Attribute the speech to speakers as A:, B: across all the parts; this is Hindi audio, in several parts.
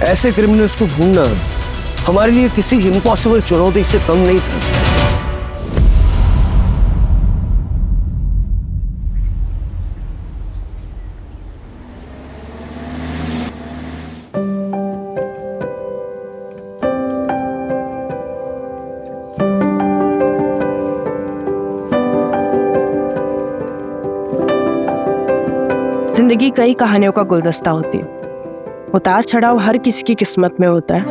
A: ऐसे क्रिमिनल्स को ढूंढना हमारे लिए किसी इम्पॉसिबल चुनौती से कम नहीं था।
B: जिंदगी कई कहानियों का गुलदस्ता होती है। उतार चढ़ाव हर किसी की किस्मत में होता है।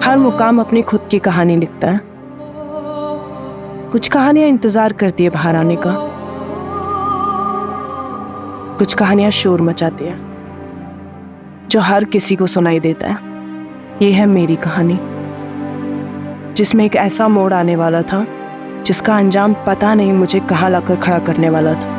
B: हर मुकाम अपनी खुद की कहानी लिखता है। कुछ कहानियां इंतजार करती है बाहर आने का, कुछ कहानियां शोर मचाती है जो हर किसी को सुनाई देता है। ये है मेरी कहानी, जिसमें एक ऐसा मोड़ आने वाला था जिसका अंजाम पता नहीं मुझे कहाँ लाकर खड़ा करने वाला था।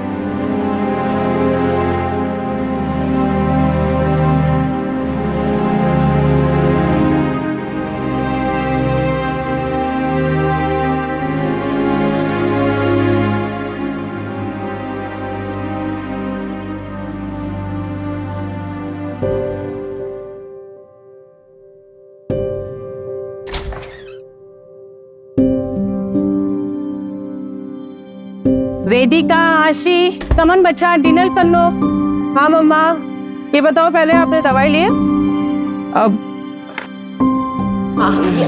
C: वेदिका, आशी, कमन बच्चा डिनर कर लो। हाँ मम्मा। ये बताओ पहले आपने दवाई ली है? अब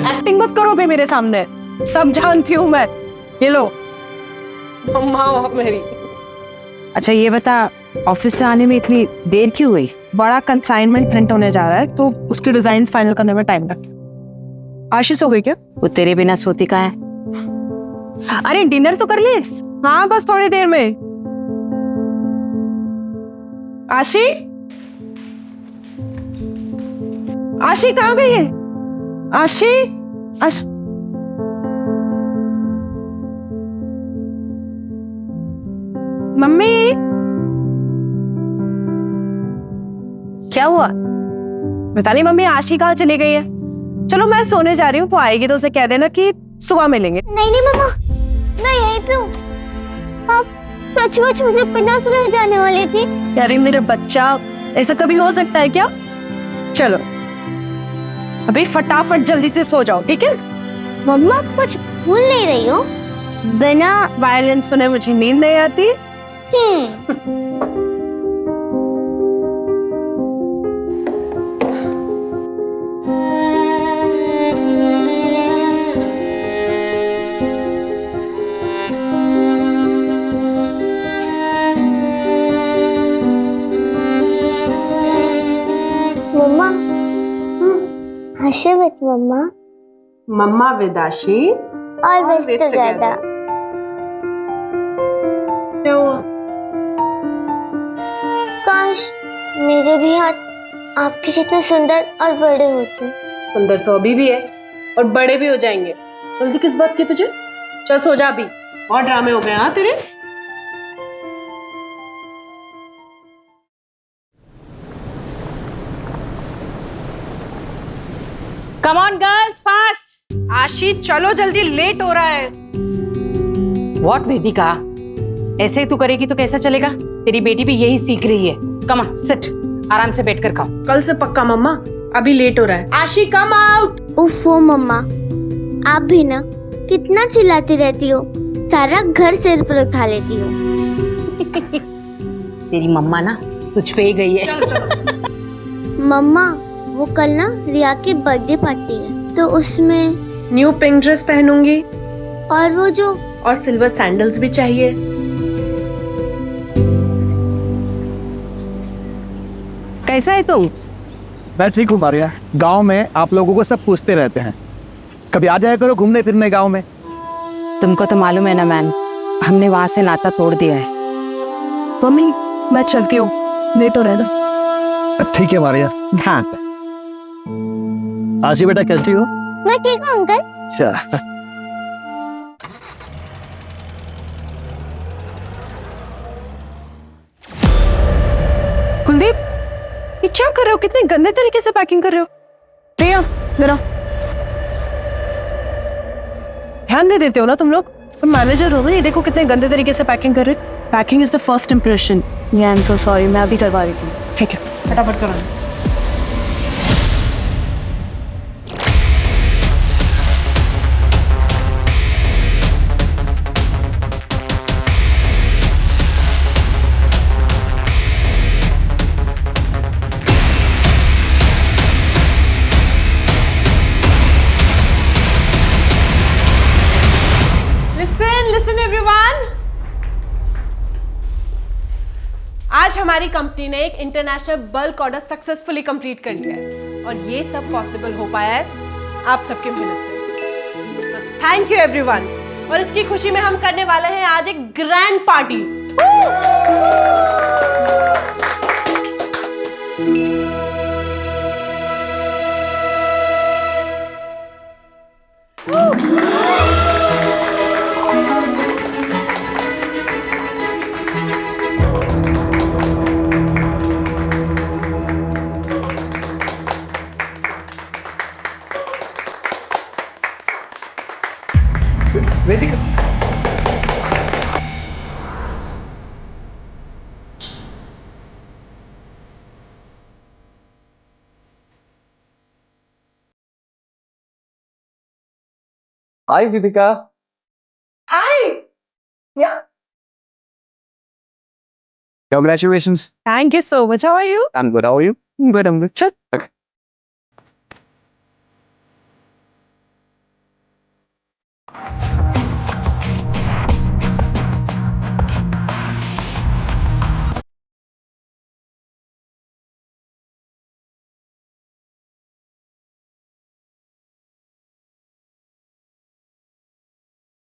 C: एक्टिंग मत करो भी मेरे सामने, सब जानती हूँ मैं। ये लो मम्मा मेरी।
D: अच्छा ये बता, ऑफिस से आने में इतनी देर क्यों हुई?
B: बड़ा कंसाइनमेंट प्रिंट होने जा रहा है तो उसके डिजाइन फाइनल करने में टाइम लगता। आशीष हो गई क्या?
D: वो तेरे बिना सोती का है।
C: अरे डिनर तो कर ले। हाँ बस थोड़ी देर में। आशी, आशी कहाँ गई है? आशी, आशी मम्मी क्या हुआ? बता नहीं मम्मी, आशी कहाँ चली गई है? चलो मैं सोने जा रही हूँ, वो आएगी तो उसे कह देना कि सुबह मिलेंगे।
E: नहीं नहीं मम्मा, मैं यहीं पे हूँ। आप सचमुच मुझे बिना सुने जाने वाली थी?
C: यार मेरा बच्चा, ऐसा कभी हो सकता है क्या? चलो अभी फटाफट जल्दी से सो जाओ, ठीक है?
E: मम्मा कुछ भूल नहीं रही हो? बिना
C: वायलिन सुने मुझे नींद नहीं आती।
E: मम्मा हंसे मत मम्मा।
C: मम्मा विदाशी
E: ऑलवेज टुगेदर।
C: क्या हुआ?
E: काश मेरे भी हाथ आपके जितने सुंदर और बड़े होते।
C: सुंदर तो अभी भी है और बड़े भी हो जाएंगे। जल्दी किस बात की तुझे? चल सो जा अभी, और ड्रामे हो गए हाँ तेरे।
F: Come on girls fast.
B: आशी चलो जल्दी, लेट हो रहा है।
D: व्हाट वेदिका, ऐसे ही तू करेगी तो कैसा चलेगा? तेरी बेटी भी यही सीख रही है। कम ऑन सिट, आराम से बैठ कर खाओ।
B: कल से पक्का मम्मा, अभी लेट हो रहा है।
C: आशी कम आउट।
E: उफ़ो मम्मा, आप भी ना कितना चिल्लाती रहती हो, सारा घर सिर पर उठा लेती हो।
D: तेरी मम्मा ना तुझ पे ही गई है।
E: मम्मा वो कल ना रिया की बर्थडे पार्टी है तो उसमें
B: न्यू पिंक ड्रेस पहनूंगी
E: और वो जो
B: और सिल्वर सैंडल्स भी चाहिए।
C: कैसा है तुम?
G: मैं ठीक हूँ मारिया। गांव में आप लोगों को सब पूछते रहते हैं, कभी आ जाया करो घूमने फिरने गांव में।
D: तुमको तो मालूम है ना मैन, हमने वहां से नाता तोड़ दिया है।
B: मम्मी मैं चलती हूँ, लेट हो रहा है।
G: ठीक है मारिया। हाँ आशी बेटा कैसी हो?
E: मैं ठीक हूँ अंकल।
G: अच्छा
B: कुलदीप, ये क्या कर रहे हो? कितने गंदे तरीके से पैकिंग कर रहे हो। प्रिया जरा ध्यान नहीं देते हो ना तुम लोग? तुम मैनेजर हो ना, ये देखो कितने गंदे तरीके से पैकिंग कर रहे हो। Packing is the first impression.
C: I am so sorry, मैं अभी करवा रही थी।
B: ठीक है,
C: फटाफट करो।
F: लिसन एवरीवन, आज हमारी कंपनी ने एक international bulk order successfully complete कर लिया है और ये सब पॉसिबल हो पाया है आप सबकी मेहनत से। So thank you everyone. और इसकी खुशी में हम करने वाले हैं आज एक grand party.
G: Vedika, hi Vedika. Congratulations.
B: Thank you so much. How are you?
G: I'm good. How are you?
B: Good, I am good. चल।
G: Okay.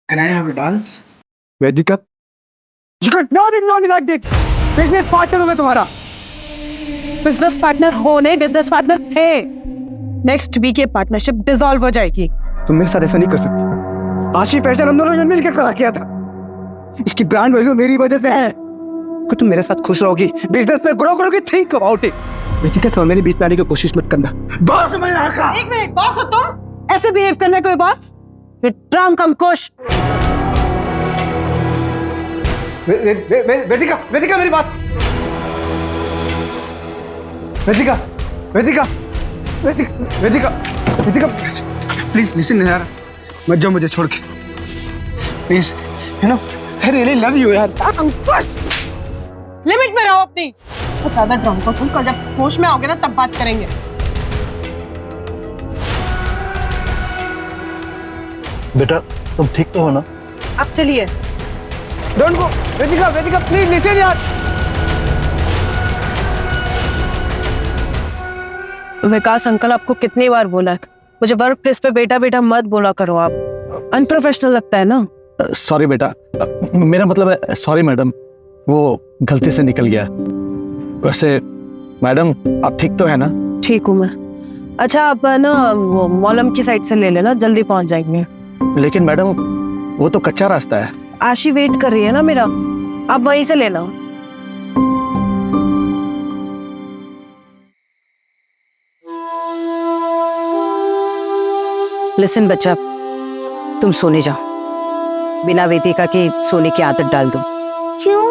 G: Can I have a dance? Vedika, you got not ignore me like this. Business partner हूँ मैं तुम्हारा।
B: बिजनेस पार्टनर हो नहीं, बिजनेस पार्टनर थे। नेक्स्ट वीक ये पार्टनरशिप डिसॉल्व हो जाएगी।
G: तुम मेरे साथ ऐसा नहीं कर सकती। आशी फैशन हम दोनों ने मिलकर खड़ा किया था। इसकी ब्रांड वैल्यू मेरी वजह से है। कि तुम मेरे साथ खुश रहोगी, बिजनेस में ग्रो करोगी, थिंक अबाउट इट। वेदिका, तुम मेरे बीच में आने की कोशिश मत करना। बॉस मैं यहाँ का।
B: एक मिनट, बॉस हो तुम? ऐसे बिहेव करना कोई बॉस? ट्रंक हम खुश।
G: वेदिका, वेदिका मेरी बात। वेदिका, वेदिका, वेदिका, वेदिका, प्लीज लिसन यार, मत जाओ मुझे छोड़ के, please. You know I really love you यार।
B: लिमिट में रहो अपनी। तो ज्यादा ड्रंक हो तुम, कल जब होश में आओगे ना तब बात करेंगे।
A: बेटा तुम ठीक तो हो ना?
B: अब चलिए।
G: Don't go Vedika, Vedika please listen यार।
B: विकास अंकल, आपको कितनी बार बोला है मुझे वर्क प्लेस पे बेटा बेटा मत बोला करो, आप अनप्रोफेशनल लगता है ना।
G: सॉरी बेटा, मेरा मतलब है सॉरी मैडम, वो गलती से निकल गया। वैसे मैडम आप ठीक तो है ना?
B: ठीक हूँ मैं। अच्छा आप ना वो मॉलम की साइड से ले लेना, जल्दी पहुंच जाएंगे।
G: लेकिन मैडम वो तो कच्चा रास्ता है।
B: आशी वेट कर रही है ना मेरा, आप वहीं से लेना।
D: लिसन बच्चा, तुम सोने जाओ। बिना वेदिका के सोने की आदत डाल दो।
E: क्यों?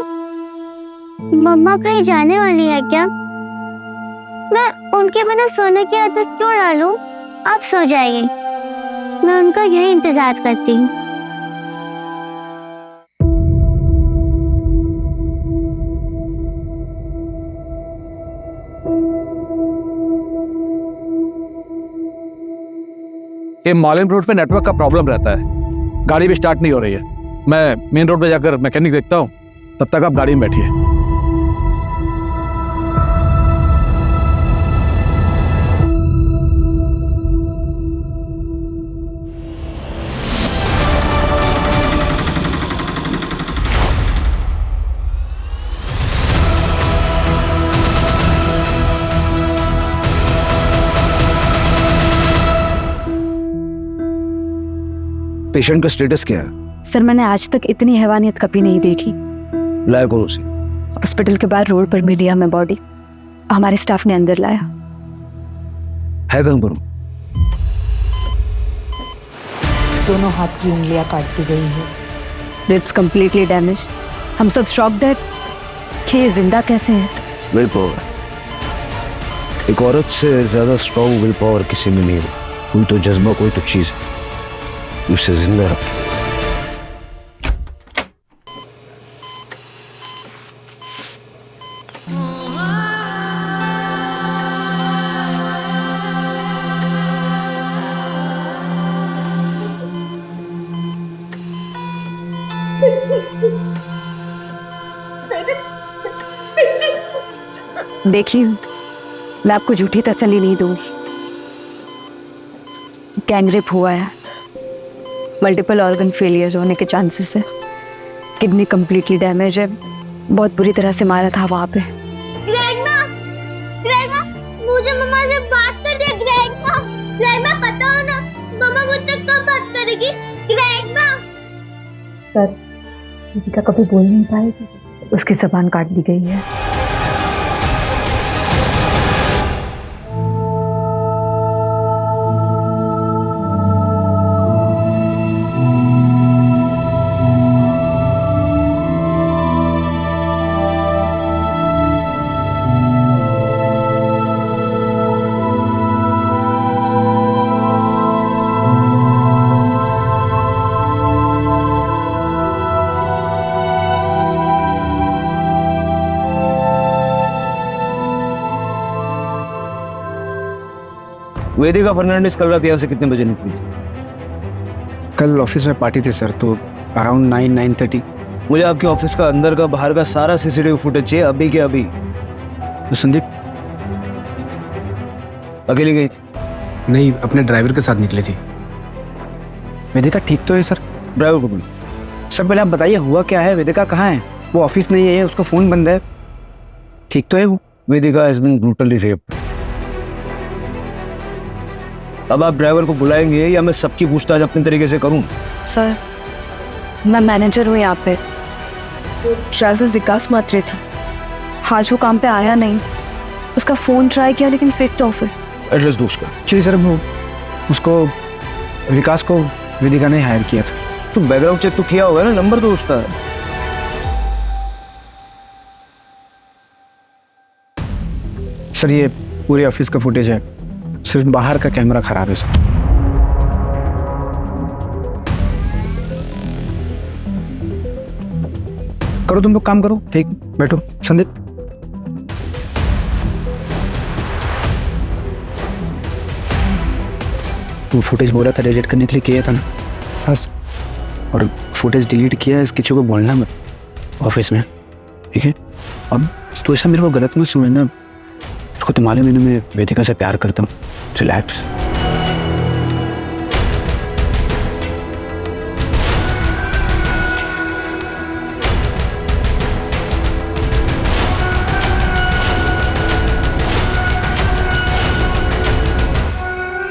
E: मम्मा कहीं जाने वाली है क्या? मैं उनके बिना सोने की आदत क्यों डालूं? आप सो जाएंगे, मैं उनका यही इंतजार करती हूँ।
G: ये मॉलम रोड पे नेटवर्क का प्रॉब्लम रहता है, गाड़ी भी स्टार्ट नहीं हो रही है। मैं मेन रोड पे जाकर मैकेनिक देखता हूँ, तब तक आप गाड़ी में बैठिए। पेशेंट का स्टेटस क्या है?
H: सर मैंने आज तक इतनी हैवानियत कभी नहीं देखी।
G: लाया कौन उसे?
H: हॉस्पिटल के बाहर रोड पर मिली हमें बॉडी, हमारे स्टाफ ने अंदर लाया।
G: है कहाँ पर?
I: दोनों हाथ की उंगलियां काट दी गई है।
H: रिब्स कंप्लीटली डैमेज, हम सब शॉक्ड है कि ये जिंदा कैसे हैं।
A: विल पावर, एक औरत से ज्यादा स्ट्रॉन्ग विल पावर किसी में नहीं है। कोई तो जज्बा, कोई तो चीज उसे जिंदा रखे।
H: देखिए, मैं आपको झूठी तसल्ली नहीं दूंगी। गैंगरेप हुआ है, मल्टीपल ऑर्गन फेलियर होने के चांसेस है, किडनी कंप्लीटली डैमेज है, बहुत बुरी तरह से मारा था वहां पे।
E: ग्रेगमा, ग्रेगमा, मुझे मम्मा से बात कर दे। ग्रेगमा, ग्रेगमा, पता हो ना मम्मा मुझसे कब बात करेगी। ग्रेगमा,
H: सर, दीपिका कभी बोल नहीं पाएगी, उसकी जबान काट दी गई है।
A: वेदिका फर्नांडिस कल रात यहाँ से कितने बजे निकली थी?
G: कल ऑफिस में पार्टी थी सर, तो अराउंड 9-9:30।
A: मुझे आपके ऑफिस का अंदर का बाहर का सारा सीसीटीवी फुटेज चाहिए, अभी के अभी।
G: तो संदीप
A: अकेली गई थी?
G: नहीं, अपने ड्राइवर के साथ निकली थी। वेदिका ठीक तो है सर?
A: ड्राइवर को बोलो।
G: सर पहले आप बताइए हुआ क्या है, वेदिका कहाँ है? वो ऑफिस नहीं है, उसका फोन बंद है, ठीक तो है वो?
A: वेदिका हैज बीन ब्रूटली रेप्ड। अब आप ड्राइवर को बुलाएंगे या मैं सबकी पूछताछ अपने तरीके से करूं?
B: सर, मैं मैनेजर हूँ यहाँ पे। ड्राइवर विकास मात्रे था, आज वो काम पे आया नहीं। उसका फोन ट्राई किया लेकिन स्विच ऑफ है।
A: एड्रेस दो उसका।
G: एक्चुअली सर वो उसको विकास को वेदिका ने हायर किया था।
A: तो बैकग्राउंड चेक तो किया होगा ना, नंबर तो उसका है।
G: सर ये पूरे ऑफिस का फुटेज है, सिर्फ बाहर का कैमरा खराब है सर। करो तुम लोग काम करो, ठीक, बैठो। संदीप वो फुटेज बोला था डिलीट करने के लिए, किया था ना? बस, और फुटेज डिलीट किया है, इस किसी को बोलना मत ऑफिस में, ठीक है? अब तो ऐसा मेरे को गलत मत समझना, उसको तो मालूम है मैं वेदिका से प्यार करता हूँ। रिलैक्स।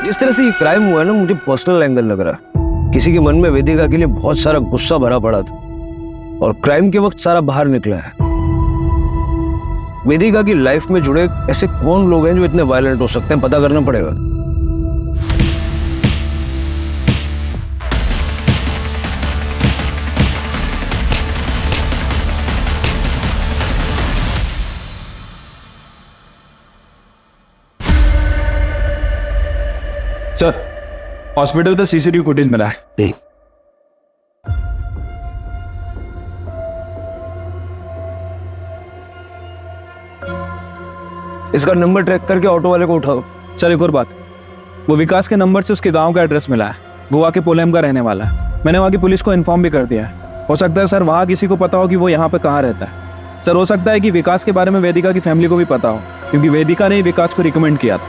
A: जिस तरह से ये क्राइम हुआ है ना, मुझे पर्सनल एंगल लग रहा है। किसी के मन में वेदिका के लिए बहुत सारा गुस्सा भरा पड़ा था और क्राइम के वक्त सारा बाहर निकला है। वेदिका की लाइफ में जुड़े ऐसे कौन लोग हैं जो इतने वायलेंट हो सकते हैं, पता करना पड़ेगा।
I: सर, हॉस्पिटल का सीसीटीवी फुटेज मिला है।
A: ठीक। इसका नंबर ट्रैक करके ऑटो वाले को उठाओ।
I: सर एक और बात, वो विकास के नंबर से उसके गांव का एड्रेस मिला है, गोवा के पोलेम का रहने वाला है। मैंने वहाँ की पुलिस को इन्फॉर्म भी कर दिया है। हो सकता है सर वहाँ किसी को पता हो कि वो यहाँ पे कहाँ रहता है। सर हो सकता है कि विकास के बारे में वेदिका की फैमिली को भी पता हो, क्योंकि वेदिका ने ही विकास को रिकमेंड किया था।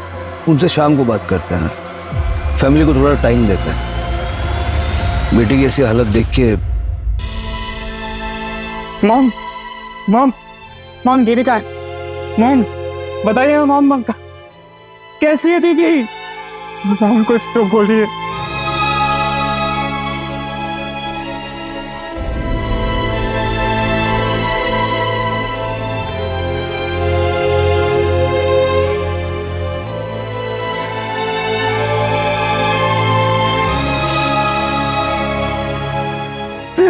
A: उनसे शाम को बात करते हैं, फैमिली को थोड़ा टाइम देते हैं। बेटी की ऐसी हालत देख के।
G: मॉम मॉम मॉम वेदिका, मॉम बताइए मॉम कैसी है दीदी? मॉम कुछ तो बोलिए।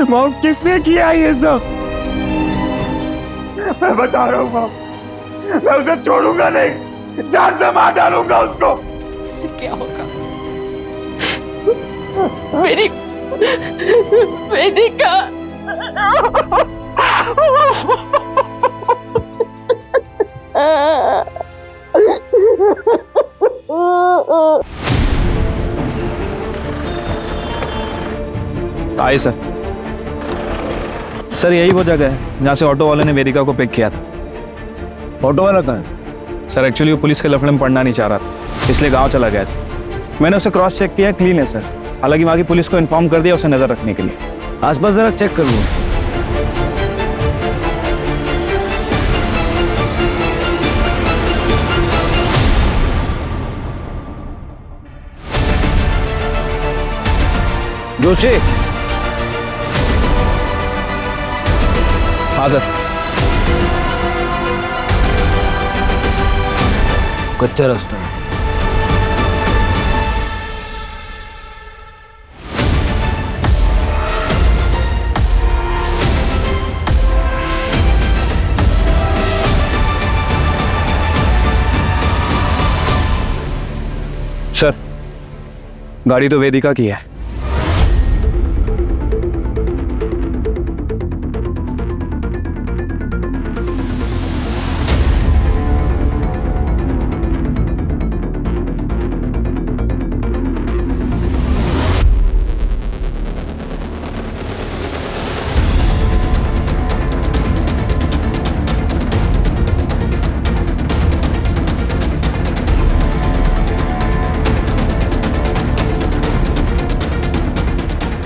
G: मॉम किसने किया ये सब? मैं बता रहा हूँ माँ, मैं उसे छोड़ूंगा नहीं, जान से मार डालूंगा उसको।
C: उससे क्या होगा? मेरी वेदिका।
I: आइए सर। सर यही वो जगह है जहाँ से ऑटो वाले ने वेदिका को पिक किया था।
A: ऑटो वाला कहाँ है?
I: सर एक्चुअली वो पुलिस के लफड़े में पढ़ना नहीं चाह रहा था, इसलिए गांव चला गया सर। मैंने उसे क्रॉस चेक किया, क्लीन है सर। हालांकि वहाँ की पुलिस को इन्फॉर्म कर दिया उसे नजर रखने के लिए।
A: आसपास जरा चेक कर लो। जोशी।
I: हाँ सर।
A: कच्चा रास्ता है।
I: सर गाड़ी तो वेदिका की है।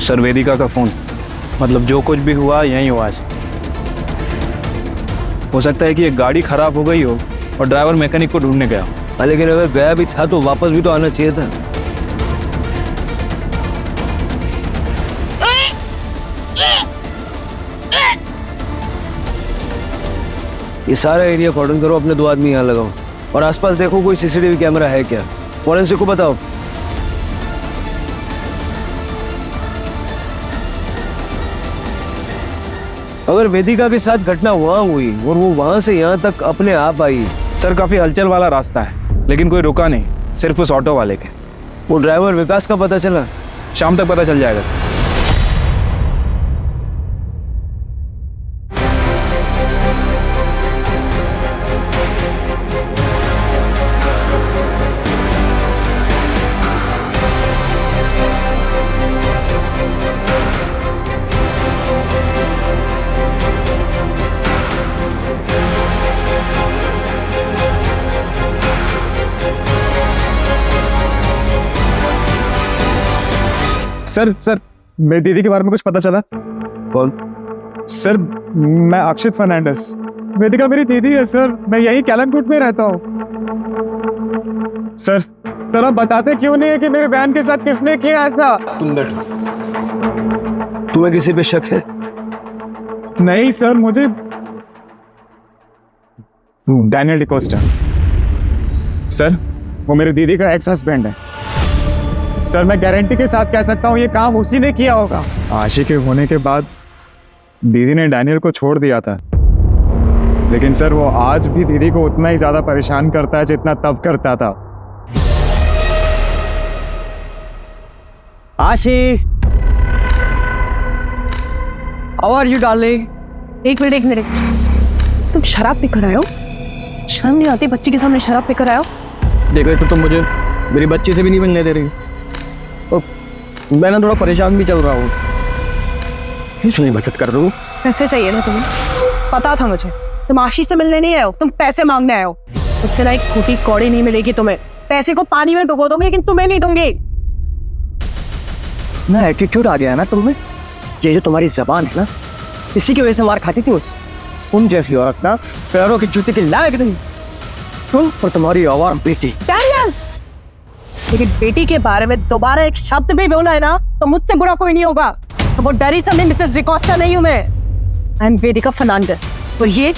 I: सर वेदिका का फोन, मतलब जो कुछ भी हुआ यहीं हुआ है। हो सकता है कि एक गाड़ी खराब हो गई हो और ड्राइवर मैकेनिक को ढूंढने गया हो।
A: लेकिन अगर गया भी था तो वापस भी तो आना चाहिए था। ये सारा एरिया कॉर्डन करो, अपने 2 आदमी यहाँ लगाओ और आसपास देखो कोई सीसीटीवी कैमरा है क्या। फॉरेंसिक को बताओ। अगर वेदिका के साथ घटना वहां हुई और वो वहां से यहाँ तक अपने आप आई।
I: सर काफी हलचल वाला रास्ता है, लेकिन कोई रुका नहीं, सिर्फ उस ऑटो वाले के।
A: वो ड्राइवर विकास का पता चला?
I: शाम तक पता चल जाएगा सर।
J: सर मेरी दीदी के बारे में कुछ पता चला?
A: कौन?
J: सर मैं अक्षित फर्नांडिस। वेदिका मेरी दीदी है सर, मैं यही कैलमकोट में रहता हूँ। सर आप बताते क्यों नहीं है कि मेरे बहन के साथ किसने किया ऐसा?
A: तुम बैठो। तुम्हें किसी पे शक है?
J: नहीं सर, मुझे डैनियल डिकोस्टा। सर वो मेरी दीदी का एक्स हस्बैंड है। सर मैं गारंटी के साथ कह सकता हूँ ये काम उसी ने किया होगा। आशी के होने के बाद दीदी ने डैनियल को छोड़ दिया था, लेकिन सर वो आज भी दीदी को उतना ही ज्यादा परेशान करता है जितना तब करता था।
G: आशी, हाउ आर यू डार्लिंग?
C: एक मिनट, तुम शराब पीकर आए हो? शर्म नहीं आती बच्ची के सामने शराब पीकर आए हो?
G: देखो तो तुम मुझे मेरी बच्ची से भी नहीं मिलने दे रही। और मैं ना थोड़ा परेशान भी चल रहा हूँ, इसलिए मदद कर दूँ।
C: पैसे चाहिए ना तुम्हें? पता था मुझे, तुम आशीष से मिलने नहीं आए हो, तुम पैसे मांगने आए हो। मुझसे ना एक फूटी कौड़ी नहीं मिलेगी तुम्हें। पैसे को पानी में डुबो दूंगी, लेकिन तुम्हें नहीं दूंगी।
G: ना एटीट्यूड आ गया है ना तुम्हें। ये जो तुम्हारी जबान है ना, इसी की वजह से मार खाती थी तुम जैसी औरत ना पैरों की जूते की लायक नहीं। तुम और तुम्हारी आवारा बेटी।
C: डैनियल, मेरी बेटी के बारे में दोबारा एक शब्द भी बोला है ना तो मुझसे बुरा कोई नहीं होगा। तो वो डरी समझे मिसेस डिकोस्टा नहीं हूं मैं। आई एम वेदिका फर्नांडिस और ये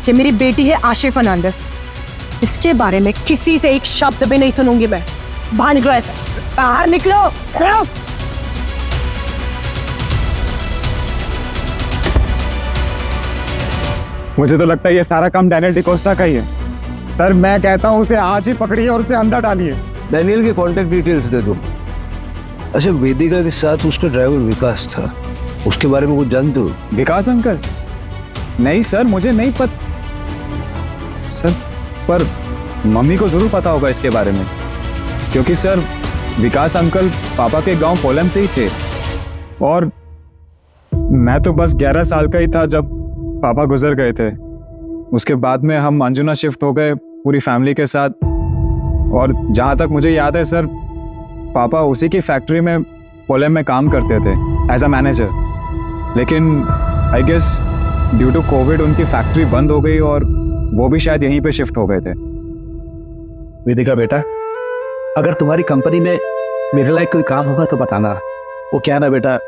C: मेरी बेटी है आशी फर्नांडिस। इसके बारे में किसी से एक शब्द भी नहीं सुनूंगी मैं। बाहर निकलो, ऐसे बाहर निकलो।
J: मुझे तो लगता है ये सारा काम डैनियल डिकोस्टा का ही है। सर मैं कहता हूँ उसे आज ही पकड़िए और उसे अंदर डालिए।
A: डैनियल के कांटेक्ट डिटेल्स दे दो। अच्छा, वेदिका के साथ उसका ड्राइवर विकास था, उसके बारे में कुछ जानते हो?
J: विकास अंकल? नहीं सर, मुझे नहीं पता सर, पर मम्मी को जरूर पता होगा इसके बारे में, क्योंकि सर विकास अंकल पापा के गांव पोलम से ही थे और मैं तो बस 11 साल का ही था जब पापा गुजर गए थे। उसके बाद में हम अंजुना शिफ्ट हो गए पूरी फैमिली के साथ, और जहाँ तक मुझे याद है सर, पापा उसी की फैक्ट्री में पोलम में काम करते थे एज अ मैनेजर। लेकिन I guess due to COVID उनकी फैक्ट्री बंद हो गई और वो भी शायद यहीं पे शिफ्ट हो गए थे।
G: वेदिका बेटा, अगर तुम्हारी कंपनी में मेरे लायक कोई काम होगा तो बताना। वो क्या ना बेटा,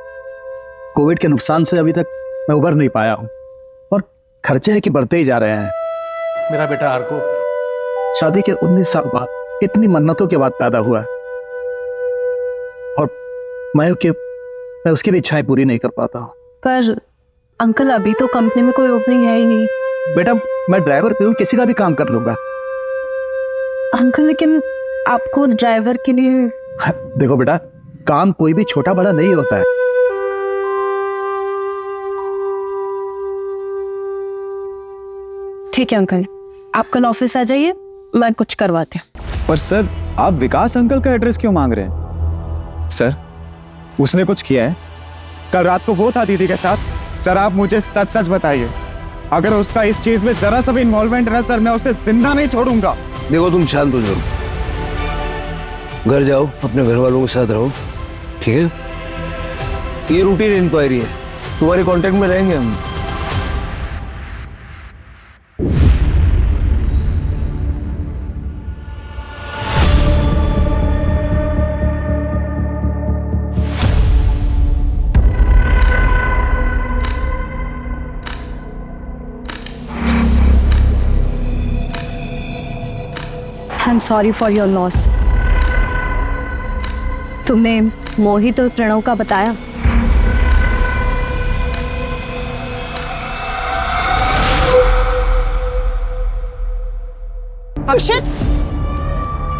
G: कोविड के नुकसान से अभी तक मैं उबर नहीं पाया हूँ और खर्चे हैं कि बढ़ते ही जा रहे हैं। मेरा बेटा आर्को शादी के 19 साल बाद इतनी मन्नतों के बाद पैदा हुआ और मैं उसकी भी इच्छाएं पूरी नहीं कर पाता हूँ।
C: पर अंकल अभी तो कंपनी में कोई ओपनिंग है ही नहीं।
G: बेटा मैं ड्राइवर पे हूँ, किसी का भी काम कर लूंगा।
C: अंकल लेकिन आपको ड्राइवर के लिए
G: देखो बेटा, काम कोई भी छोटा बड़ा नहीं होता है।
C: ठीक है अंकल, आप कल ऑफिस आ जाइए, मैं कुछ करवाती हूँ।
J: पर सर आप विकास अंकल का एड्रेस क्यों मांग रहे हैं? सर उसने कुछ किया है? कल रात को वो था दीदी के साथ। सर आप मुझे सच सच बताइए, अगर उसका इस चीज में जरा सा भी इन्वॉल्वमेंट है सर, मैं उसे जिंदा नहीं छोड़ूंगा।
A: देखो तुम शांत हो जाओ, घर जाओ, अपने घर वालों के साथ रहो, ठीक है? ये रूटीन इंक्वायरी है, तुम्हारे कांटेक्ट में रहेंगे हम।
H: I'm sorry for your loss. तुमने मोहित और प्रणव का बताया?
C: अक्षित,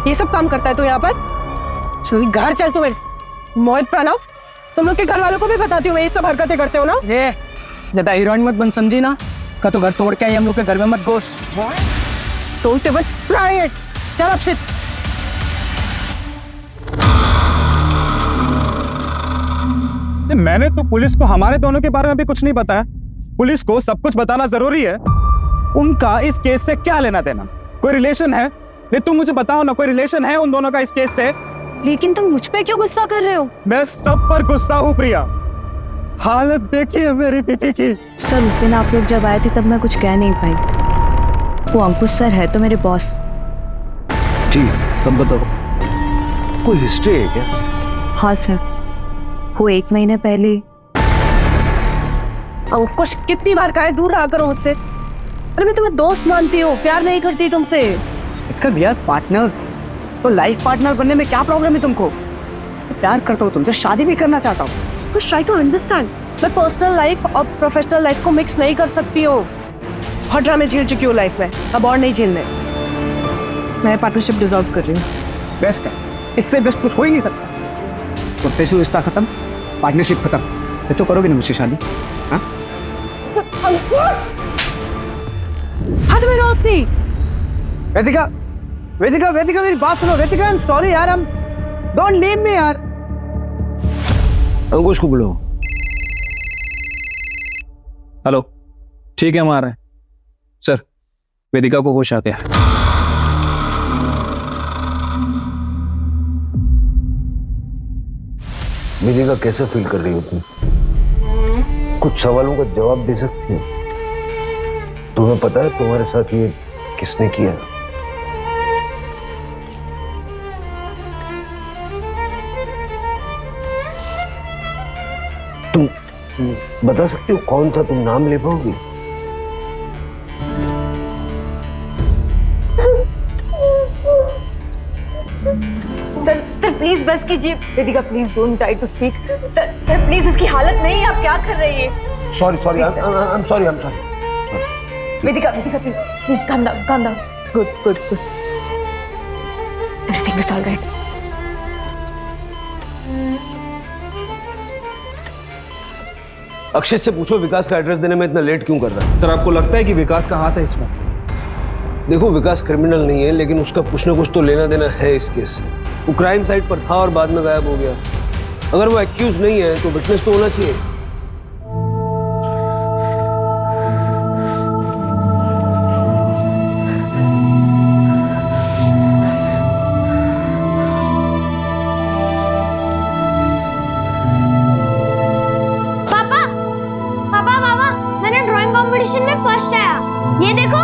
C: ये सब काम करता है तू यहाँ पर? चल घर चल तू मेरे से। मोहित प्रणव, तुम लोग के घर वालों को भी बताती हूँ मैं ये सब हरकतें करते हो ना?
K: ये ज्यादा हीरोइन मत बन, समझी ना? का तो घर तोड़ के आई, हम लोग के घर में मत घुस।
C: तोड़ते बस प्राइवेट। चल अक्षित।
J: मैंने तो पुलिस को हमारे दोनों के बारे में भी कुछ नहीं बताया। पुलिस को सब कुछ बताना जरूरी है। उनका इस केस से क्या लेना देना? कोई रिलेशन है? नहीं तुम मुझे बताओ ना, कोई रिलेशन है उन दोनों का इस केस से?
H: लेकिन तुम मुझ पे क्यों गुस्सा कर रहे हो?
J: मैं सब पर गुस्सा हूँ प्रिया। हालत देखिए मेरी दीदी की।
H: सर उस दिन आप लोग जब आए थे तब मैं कुछ कह नहीं पाई। वो अंकुश सर है तो मेरे बॉस।
A: ठीक, तब बताओ, कोई हिस्ट्री है क्या?
H: हाँ सर, वो 1 महीने पहले।
C: अंकुश कितनी बार कहा है दूर रहा करो मुझसे। अरे मैं तुम्हें दोस्त मानती हूँ, प्यार नहीं करती तुमसे।
K: भैया पार्टनर्स तो लाइफ पार्टनर बनने में क्या प्रॉब्लम है तुमको? प्यार करता हूँ तुमसे, शादी भी करना चाहता हूँ।
C: कुछ ट्राई टू अंडरस्टैंड। मैं पर्सनल लाइफ और प्रोफेशनल लाइफ को मिक्स नहीं कर सकती हूँ। बहुत ड्रामे झेल चुकी हूँ लाइफ में, अब और नहीं झेलने। मैं पार्टनरशिप डिसॉल्व कर रही हूँ।
K: बेस्ट है, इससे बेस्ट कुछ हो ही नहीं सकता। प्रोफेशनल रिश्ता खत्म, पार्टनरशिप खत्म। ये तो करोगे ना मुझसे शादी? हाँ?
C: हाथ में रोक दी।
K: वेदिका, वेदिका, वेदिका मेरी बात सुनो। वेदिका आई एम सॉरी यार, हम डोंट लीव मी यार।
A: अंकुश को बुलाओ।
I: हेलो, ठीक है हम आ रहे हैं। सर वेदिका को होश आ गया।
A: वेदिका कैसे फील कर रही हो तुम? कुछ सवालों का जवाब दे सकती हो? तुम्हें पता है तुम्हारे साथ ये किसने किया? तुम बता सकती हो कौन था? तुम नाम ले पाओगी?
H: सर प्लीज बस कीजिए। Vedika please don't try to speak. Sir please, इसकी हालत नहीं है, आप क्या कर रही है?
A: Sorry, I'm sorry.
H: Vedika Vedika please please calm down good everything is all right.
A: Akshit से पूछो विकास का एड्रेस देने में इतना लेट क्यों कर रहा है।
I: सर आपको लगता है कि विकास का हाथ है इसमें?
A: देखो विकास क्रिमिनल नहीं है, लेकिन उसका कुछ ना कुछ तो लेना देना है इस केस से। वो क्राइम साइट पर था और बाद में गायब हो गया। अगर वो एक्यूज नहीं है तो विटनेस तो होना चाहिए।
E: मैंने ड्राइंग कंपटीशन में फर्स्ट आया। ये देखो,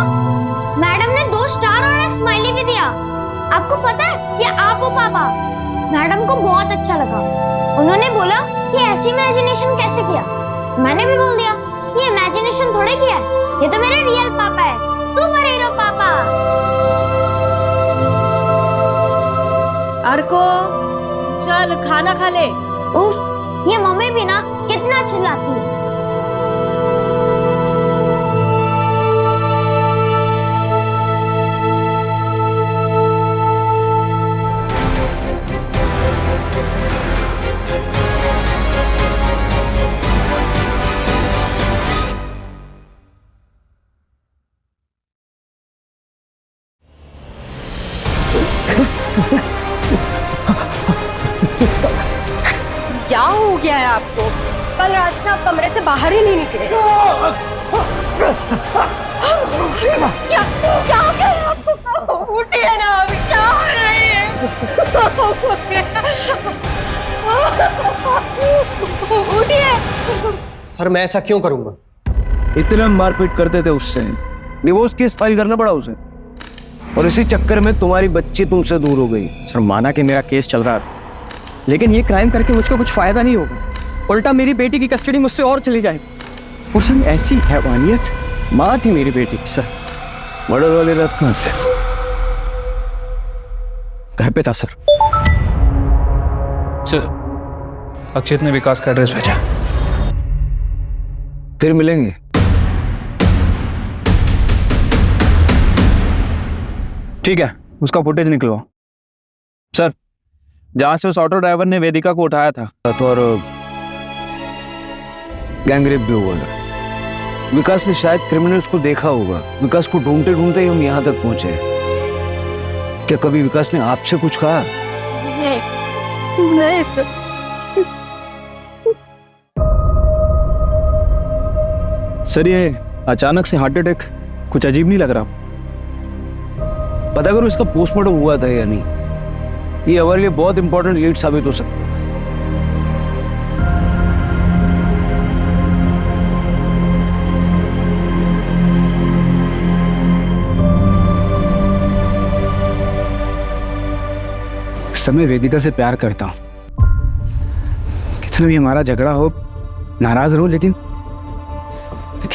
E: मैडम ने 2 स्टार और एक स्माइली भी दिया। आपको पता है ये आप हो पापा। मैडम को बहुत अच्छा लगा। उन्होंने बोला कि ऐसी इमेजिनेशन कैसे किया। मैंने भी बोल दिया ये इमेजिनेशन थोड़े किया है, ये तो मेरे रियल पापा है, सुपर हीरो पापा।
F: अर्को चल खाना खा ले।
E: उफ, ये मम्मी भी ना कितना चिल्लाती है।
C: क्या हो गया है आपको? कल रात से आप कमरे से बाहर ही नहीं निकले। क्या क्या हो गया है आपको? उठिए ना, अभी क्या हो रही है? उठिए।
A: सर मैं ऐसा क्यों करूंगा? इतना मारपीट करते थे उससे, डिवोर्स केस फाइल करना पड़ा उसे, और इसी चक्कर में तुम्हारी बच्ची तुमसे दूर हो गई।
G: सर माना कि मेरा केस चल रहा था, लेकिन ये क्राइम करके मुझको कुछ फायदा नहीं होगा। उल्टा मेरी बेटी की कस्टडी मुझसे और चली जाएगी। और सर ऐसी हैवानियत, माँ थी मेरी बेटी। सर
A: मर्डर वाली रात कहाँ थे?
G: घर पे था सर।
I: सर अक्षित ने विकास का एड्रेस भेजा।
A: फिर मिलेंगे।
I: ठीक है, उसका फुटेज निकलवाओ। सर जहां से उस ऑटो ड्राइवर ने वेदिका को उठाया था
A: तो और गैंगरेप भी हुआ था। विकास ने शायद क्रिमिनल्स को देखा होगा। विकास को ढूंढते ढूंढते ही हम यहाँ तक पहुंचे। क्या कभी विकास ने आपसे कुछ कहा?
C: नहीं सर।
I: सर ये अचानक से हार्ट अटैक कुछ अजीब नहीं लग रहा?
A: पता करो इसका पोस्टमार्टम हुआ था या नहीं। ये हमारे लिए बहुत इंपॉर्टेंट लीड साबित हो सकता है।
G: सर मैं वेदिका से प्यार करता हूँ। कितना भी हमारा झगड़ा हो, नाराज रहूं, लेकिन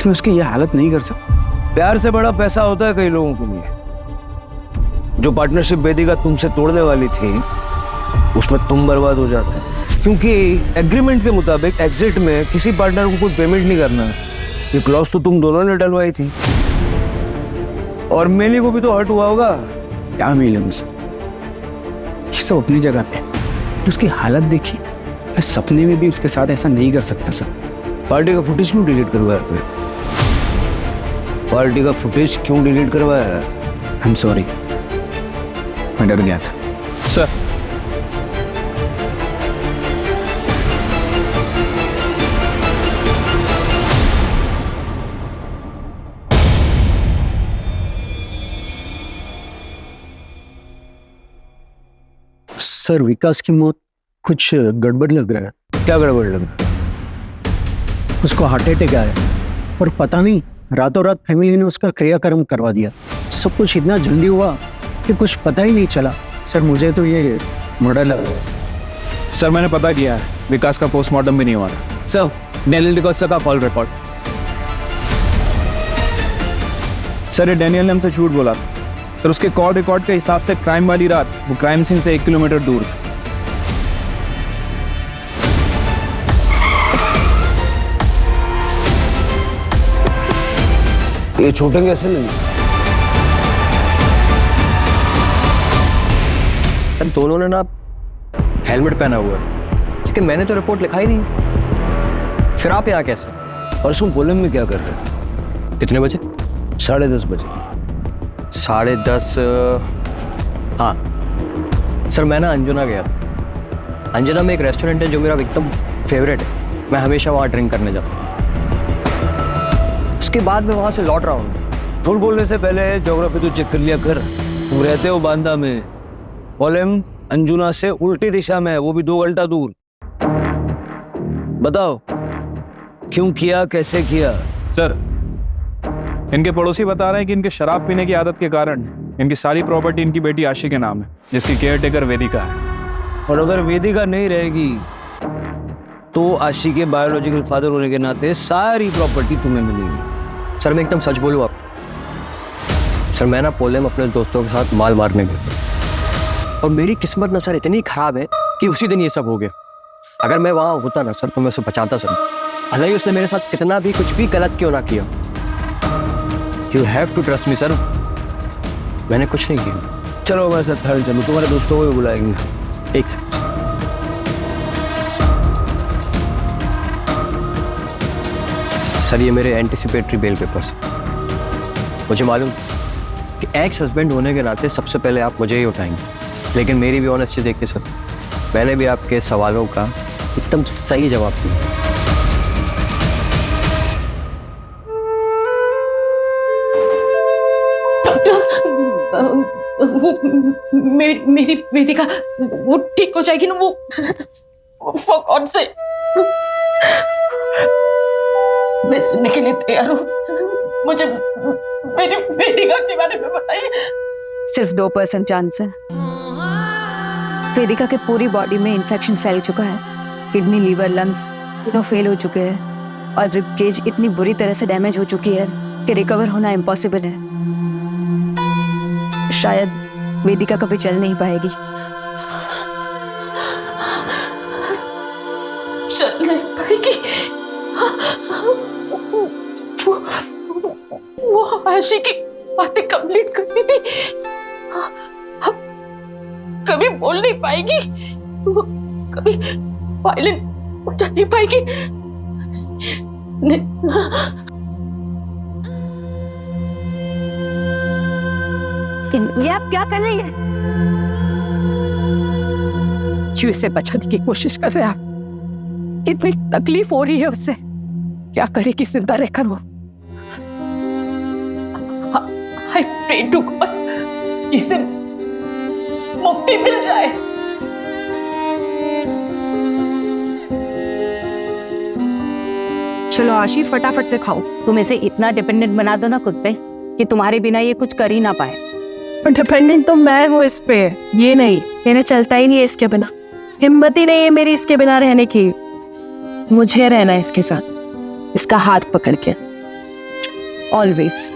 G: मैं उसकी यह हालत नहीं कर सकता।
A: प्यार से बड़ा पैसा होता है कई लोगों के लिए। जो पार्टनरशिप वेदिका तुमसे तोड़ने वाली थी, उसमें तुम बर्बाद हो जाते हैं। क्योंकि एग्रीमेंट के मुताबिक एग्जिट में किसी पार्टनर को कोई पेमेंट नहीं करना है। ये क्लॉज तो तुम दोनों ने डलवाई थी। और मेली को भी तो हर्ट हुआ होगा।
G: क्या मिले मुझसे, ये सब अपनी जगह पे। उसकी हालत देखी, मैं सपने में भी उसके साथ ऐसा नहीं कर सकता सर।
A: पार्टी का फुटेज क्यों डिलीट करवाया फिर? पार्टी का फुटेज क्यों डिलीट करवाया?
G: आई एम सॉरी, मैं डर गया था।
I: सर
G: सर विकास की मौत कुछ गड़बड़ लग रहा है।
A: क्या गड़बड़ लग रहा है?
G: उसको हार्ट अटैक आया और पता नहीं रातों रात फैमिली ने उसका क्रियाक्रम करवा दिया। सब कुछ इतना जल्दी हुआ कि कुछ पता ही नहीं चला। सर मुझे तो ये मर्डर लग रहा है।
I: सर मैंने पता किया है, विकास का पोस्टमार्टम भी नहीं हुआ था।
K: सर डैनियल डिकोस्टा का कॉल रिकॉर्ड।
I: सर ये डैनियल ने हमसे झूठ बोला था। सर उसके कॉल रिकॉर्ड के हिसाब से क्राइम वाली रात वो क्राइम सीन से 1 किलोमीटर दूर था।
A: ये छूटेंगे ऐसे नहीं।
L: सर दोनों ने ना हेलमेट पहना हुआ है, लेकिन मैंने तो रिपोर्ट लिखा ही नहीं। फिर आप यहाँ कैसे?
A: और इसको पोलम में क्या कर रहे हैं?
L: कितने बजे?
A: 10:30 बजे।
L: 10:30। हाँ सर, मैं ना अंजुना गया था। अंजुना में एक रेस्टोरेंट है जो मेरा एकदम फेवरेट है, मैं हमेशा वहाँ ड्रिंक करने जाता हूँ। उसके बाद मैं वहाँ से लौट रहा हूँ।
A: झूठ बोलने से पहले ज्योग्राफी तो चेक कर लिया कर। तुम रहते हो बांदा में, पोलम अंजुना से उल्टी दिशा में है, वो भी 2 घंटा दूर। बताओ क्यों किया, कैसे किया?
I: सर इनके पड़ोसी बता रहे हैं कि इनके शराब पीने की आदत के कारण इनकी सारी प्रॉपर्टी इनकी बेटी आशी के नाम है, जिसकी केयरटेकर वेदिका है।
A: और अगर वेदिका नहीं रहेगी तो आशी के बायोलॉजिकल फादर होने के नाते सारी प्रॉपर्टी तुम्हें मिलेगी।
L: सर मैं एकदम सच बोलूँ आप, सर मैं ना पोलम अपने दोस्तों के साथ माल मारने गया और मेरी किस्मत ना सर इतनी खराब है कि उसी दिन ये सब हो गया। अगर मैं वहाँ होता ना सर तो मैं उसे बचाता सर। भले ही उसने मेरे साथ कितना भी कुछ भी गलत क्यों ना किया। You have to trust me sir, मैंने कुछ नहीं किया।
A: चलो मैं सर थाने चलूँ, तुम्हारे दोस्तों को भी बुलाएंगे।
L: एक सेकंड। सर ये मेरे एंटिसिपेटरी बेल पेपर्स। मुझे मालूम कि एक्स हस्बैंड होने के नाते सबसे पहले आप मुझे ही उठाएंगे, लेकिन मेरी भी ऑनेस्टी देखिए सर, मैंने भी आपके सवालों का एकदम सही जवाब दिया।
D: वो मेरी वेदिका वो ठीक हो जाएगी ना? वो for God से मैं सुनने के लिए तैयार हूँ। मुझे मेरी वेदिका के बारे में बताइए।
H: सिर्फ 2% चांस है। वेदिका के पूरी बॉडी में इन्फेक्शन फैल चुका है, किडनी, लीवर, लंग्स तीनों फेल हो चुके हैं और रिब केज इतनी बुरी तरह से डैमेज हो चुकी है कि रिकवर होना इम्पॉसिबल है। शायद वेदिका कभी चल नहीं पाएगी।
D: चल नहीं पाएगी? वो आशी की बातें कंप्लीट करती थी, अब कभी बोल नहीं पाएगी, वो कभी वायलेंट बचा नहीं पाएगी।
H: ये आप क्या कर रही है?
C: क्यों इसे बचाने की कोशिश कर रहे हैं आप? कितनी तकलीफ हो रही है उससे, क्या करेगी जिंदा रहकर वो?
D: I pray to God कि इसे मुक्ति मिल जाए।
C: चलो आशी फटाफट से खाओ।
D: तुम इसे इतना डिपेंडेंट बना दो ना खुद पे कि तुम्हारे बिना ये कुछ कर ही ना पाए।
C: डिपेंडेंट तो मैं हूँ इस पे, ये नहीं। मैंने चलता ही नहीं है इसके बिना, हिम्मत ही नहीं है मेरी इसके बिना रहने की। मुझे रहना है इसके साथ, इसका हाथ पकड़ के ऑलवेज।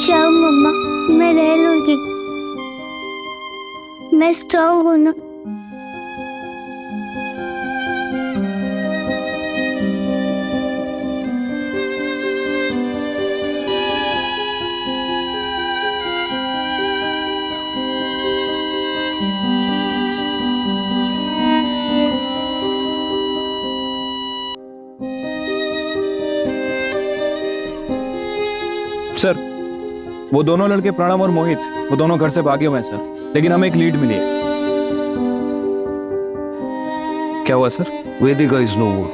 E: जाओ मम्मा, मैं रह लूंगी, मैं स्ट्रांग हूँ ना।
I: सर वो दोनों लड़के प्रणव और मोहित, वो दोनों घर से भागे हुए हैं सर, लेकिन हमें एक लीड मिली है। क्या हुआ सर?
A: वेदिका इज नो मोर।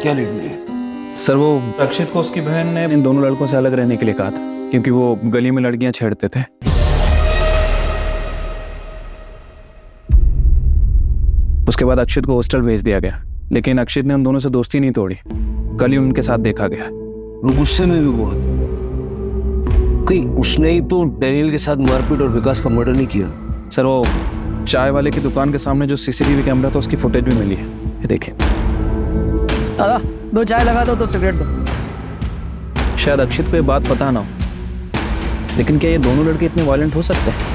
A: क्या लीड मिली?
I: सर वो रक्षित को उसकी बहन ने इन दोनों लड़कों से अलग रहने के लिए कहा था, क्योंकि वो गली में लड़कियां छेड़ते थे। उसके बाद अक्षित को हॉस्टल भेज दिया गया, लेकिन अक्षित ने उन दोनों से दोस्ती नहीं तोड़ी। कल ही उनके साथ देखा गया।
A: वो गुस्से में भी बहुत, कहीं उसने ही तो डैनियल के साथ मारपीट और विकास का मर्डर नहीं किया।
I: सर वो चाय वाले की दुकान के सामने जो सीसीटीवी कैमरा था उसकी फुटेज भी मिली है, ये देखिए।
K: दादा 2 चाय लगा दो, 2 सिगरेट दो।
I: शायद अक्षित को ये बात पता ना हो, लेकिन क्या ये दोनों लड़के इतने वायलेंट हो सकते हैं?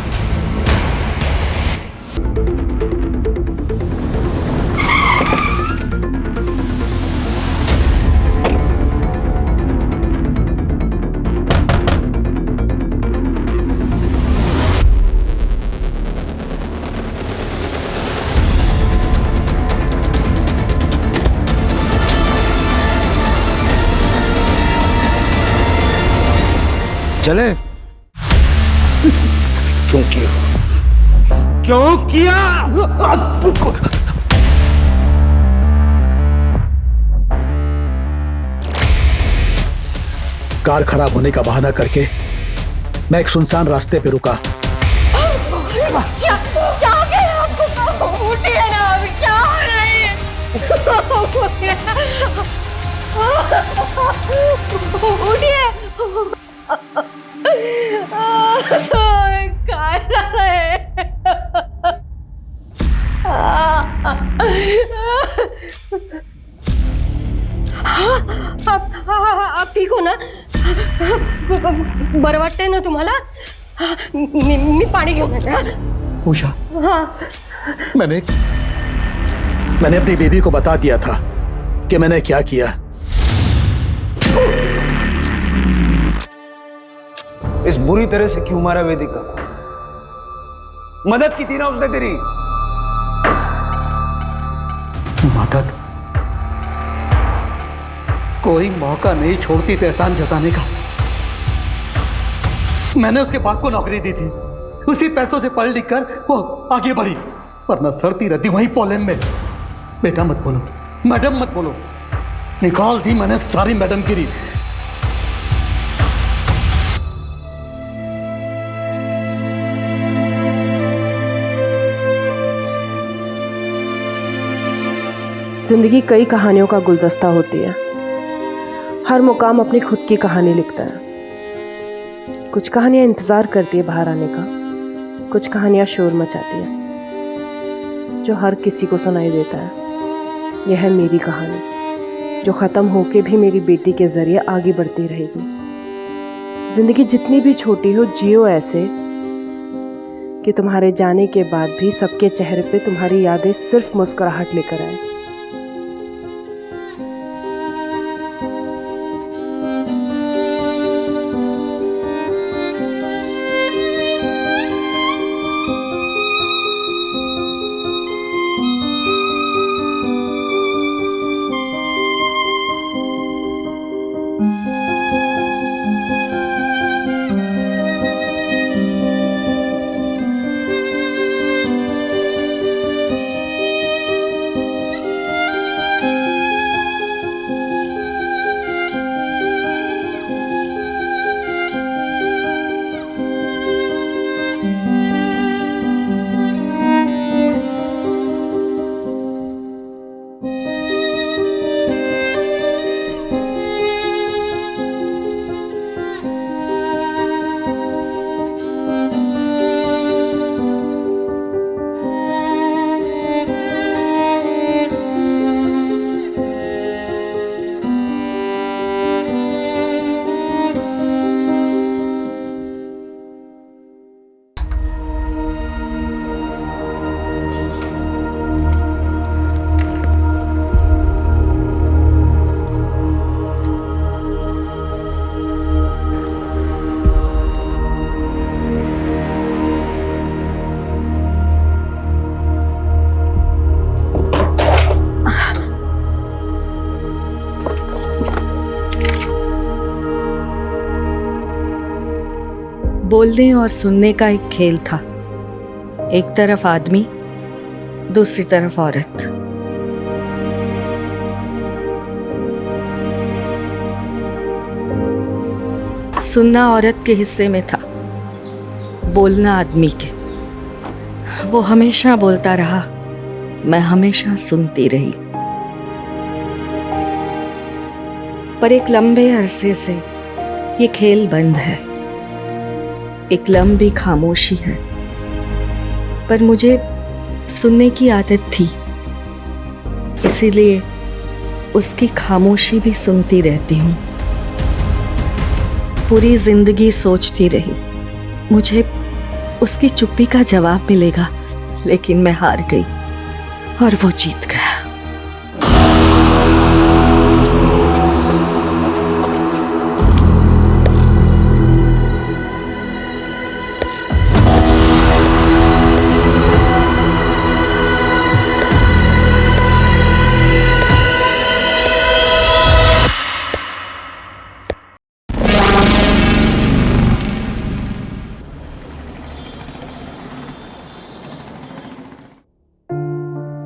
A: चले?
G: क्यों किया? क्यों किया? कार खराब होने का बहाना करके मैं एक सुनसान रास्ते पे रुका।
D: क्या क्या हो गया आपको? उठिए ना, अभी क्या हो रही है? उठिए। काय झालं आहे? आप ठीक हो ना? बरं वाटतंय ना तुम्हाला? मी पाणी घेऊन येते.
G: उषा,
D: हाँ
G: मैंने अपनी बेबी को बता दिया था कि मैंने क्या किया।
A: इस बुरी तरह से क्यों मारा वेदिका? मदद की थी ना उसने तेरी।
K: मदद? कोई मौका नहीं छोड़ती थी एहसान जताने का। मैंने उसके बाप को नौकरी दी थी, उसी पैसों से पढ़ लिख कर वो आगे बढ़ी, वरना सड़ती रहती वहीं पोलैंड में। बेटा मत बोलो, मैडम मत बोलो, निकाल दी मैंने सारी मैडम गिरी।
B: जिंदगी कई कहानियों का गुलदस्ता होती है। हर मुकाम अपनी खुद की कहानी लिखता है। कुछ कहानियां इंतजार करती है बाहर आने का, कुछ कहानियां शोर मचाती है जो हर किसी को सुनाई देता है। यह है मेरी कहानी, जो ख़त्म होके भी मेरी बेटी के ज़रिए आगे बढ़ती रहेगी। ज़िंदगी जितनी भी छोटी हो, जियो ऐसे कि तुम्हारे जाने के बाद भी सबके चेहरे पे तुम्हारी यादें सिर्फ मुस्कुराहट लेकर आए।
M: बोलने और सुनने का एक खेल था। एक तरफ आदमी, दूसरी तरफ औरत। सुनना औरत के हिस्से में था, बोलना आदमी के। वो हमेशा बोलता रहा, मैं हमेशा सुनती रही। पर एक लंबे अरसे से ये खेल बंद है। एक लंबी खामोशी है, पर मुझे सुनने की आदत थी, इसीलिए उसकी खामोशी भी सुनती रहती हूँ। पूरी जिंदगी सोचती रही मुझे उसकी चुप्पी का जवाब मिलेगा, लेकिन मैं हार गई और वो जीत गया।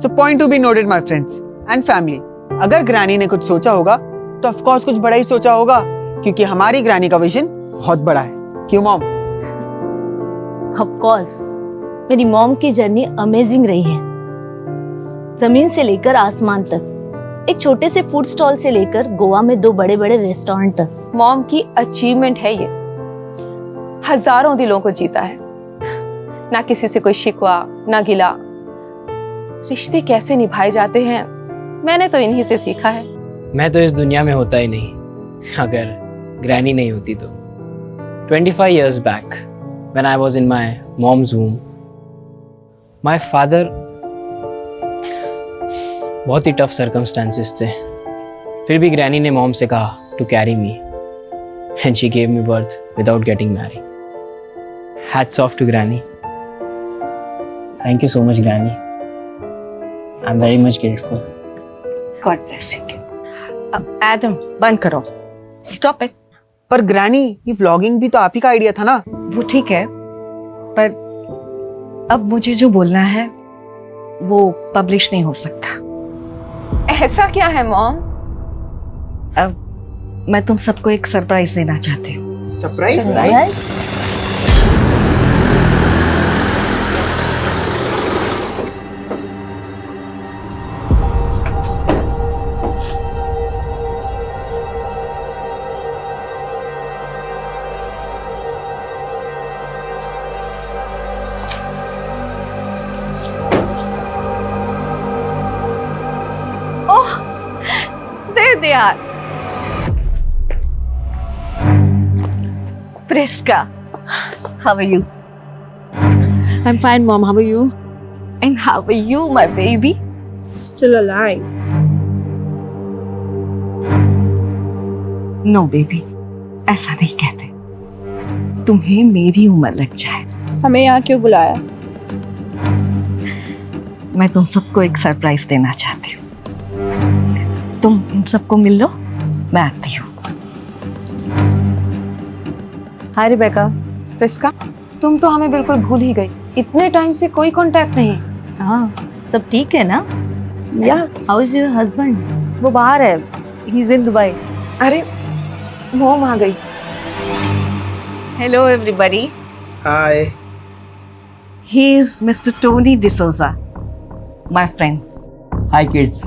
N: So point to be noted my friends and family, अगर ग्रैनी ने कुछ सोचा होगा तो ऑफ कोर्स कुछ बड़ा ही सोचा होगा, क्योंकि हमारी ग्रैनी का विजन बहुत बड़ा है। क्यों मॉम?
O: ऑफ कोर्स मेरी मॉम की जर्नी अमेजिंग रही है। जमीन से लेकर आसमान तक, एक छोटे से फूड स्टॉल से लेकर गोवा में 2 बड़े-बड़े रेस्टोरेंट तक।
H: मॉम की अचीवमेंट है ये, हजारों दिलों को जीता है। ना किसी से कोई शिकवा ना गिला। रिश्ते कैसे निभाए जाते हैं मैंने तो इन्हीं से सीखा है।
P: मैं तो इस दुनिया में होता ही नहीं अगर ग्रैनी नहीं होती तो। 25 years back when I was in my mom's womb, my father, बहुत ही टफ सर्कमस्टांसेस थे, फिर भी ग्रैनी ने मॉम से कहा to carry me and she gave me birth without getting married. Hats off to Granny. Thank you so much, Granny. I'm very much grateful.
M: God bless you. Adam बंद करो, स्टॉप इट।
N: पर ग्रैनी, ये व्लॉगिंग भी तो आप ही का आइडिया था ना?
M: वो ठीक है, पर अब मुझे जो बोलना है वो पब्लिश नहीं हो सकता।
H: ऐसा क्या है मॉम?
M: अब मैं तुम सबको एक सरप्राइज देना चाहती हूँ।
N: सरप्राइज?
M: दे यार। Priska, how are you? I'm fine, Mom. How are you? And how are you, my baby?
B: Still alive.
M: No, baby. ऐसा नहीं कहते। तुम्हें मेरी उम्र लग जाए।
B: हमें यहाँ क्यों बुलाया?
M: मैं तुम सबको एक सरप्राइज देना चाहती हूँ। तुम इन सबको मिल लो, मैं आती हूँ।
H: हाय रिबेका। प्रिस्का, तुम तो हमें बिल्कुल भूल ही गई। इतने टाइम से कोई कांटेक्ट नहीं।
O: हाँ, सब ठीक है ना? या हाउ इज योर हस्बैंड?
M: वो बाहर है, ही इज इन दुबई।
H: अरे मॉम आ गई।
M: Hello everybody.
G: Hi.
M: He is mister Tony D'Souza, my friend.
P: Hi kids.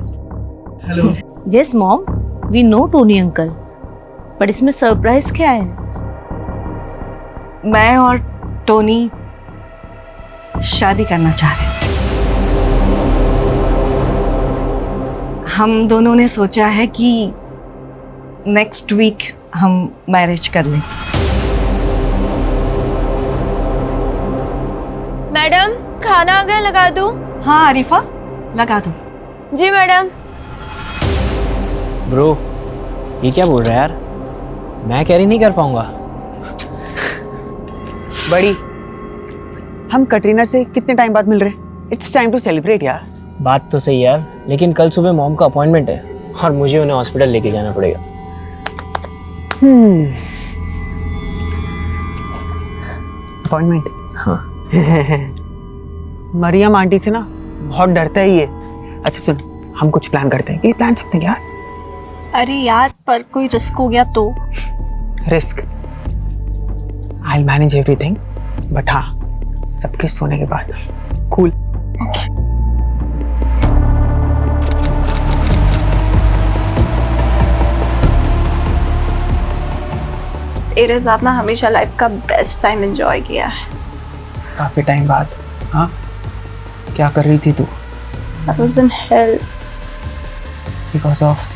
G: Hello.
O: Yes mom, we know Tony uncle, पर इसमें सरप्राइज क्या है?
M: मैं और टोनी शादी करना चाह रहे हैं। हम दोनों ने सोचा है कि नेक्स्ट वीक हम मैरिज कर लें।
D: मैडम, खाना आ गया, लगा दूं?
M: हाँ आरिफा, लगा दो।
D: जी मैडम।
P: ब्रो, ये क्या बोल रहा है यार? मैं कैरी नहीं कर पाऊंगा।
N: बड़ी, हम कटरीना से कितने टाइम बाद मिल रहे हैं? इट्स टाइम टू सेलिब्रेट यार।
P: बात तो सही यार, लेकिन कल सुबह मॉम का अपॉइंटमेंट है और मुझे उन्हें हॉस्पिटल लेके जाना पड़ेगा।
N: अपॉइंटमेंट?
P: हाँ।
N: मरियम आंटी से ना बहुत डरता है ये। अच्छा सुन, हम कुछ प्लान करते हैं। ये प्लान सकते हैं क्या?
O: अरे यार, पर कोई रिस्क हो गया तो?
N: Risk? I will manage everything, but हाँ, सबके सोने के बाद। कूल।
O: ओके।
B: तेरे साथ ना हमेशा लाइफ का बेस्ट टाइम एंजॉय किया है।
N: काफी टाइम बाद। हाँ, क्या कर रही थी तू?
B: I was in hell.
N: Because of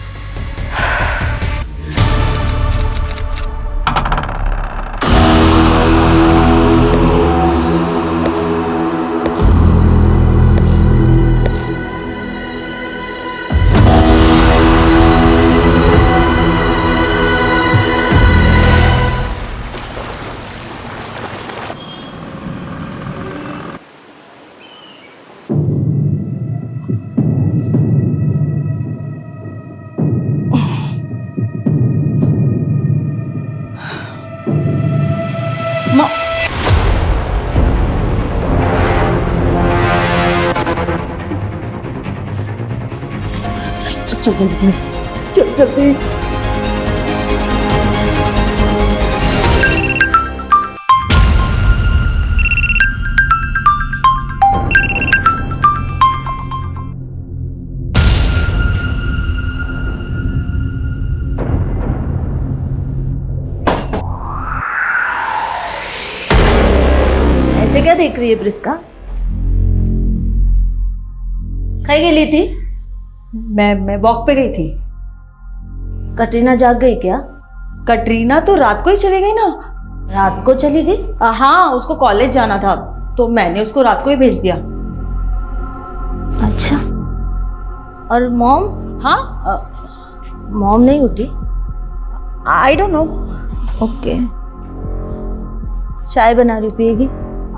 O: चल जल्दी, चल जल्दी।
M: ऐसे क्या देख रही है प्रिस्का? कहीं गई थी?
Q: मैं वॉक पे गई थी।
M: कटरीना जाग गई क्या?
Q: कटरीना तो रात को ही चली गई ना।
M: रात को चली गई?
Q: हाँ, उसको कॉलेज जाना था तो मैंने उसको रात को ही भेज दिया।
M: अच्छा। और मॉम?
Q: हाँ,
M: मॉम नहीं उठी?
Q: I don't know.
M: ओके। चाय बना रही, पिएगी?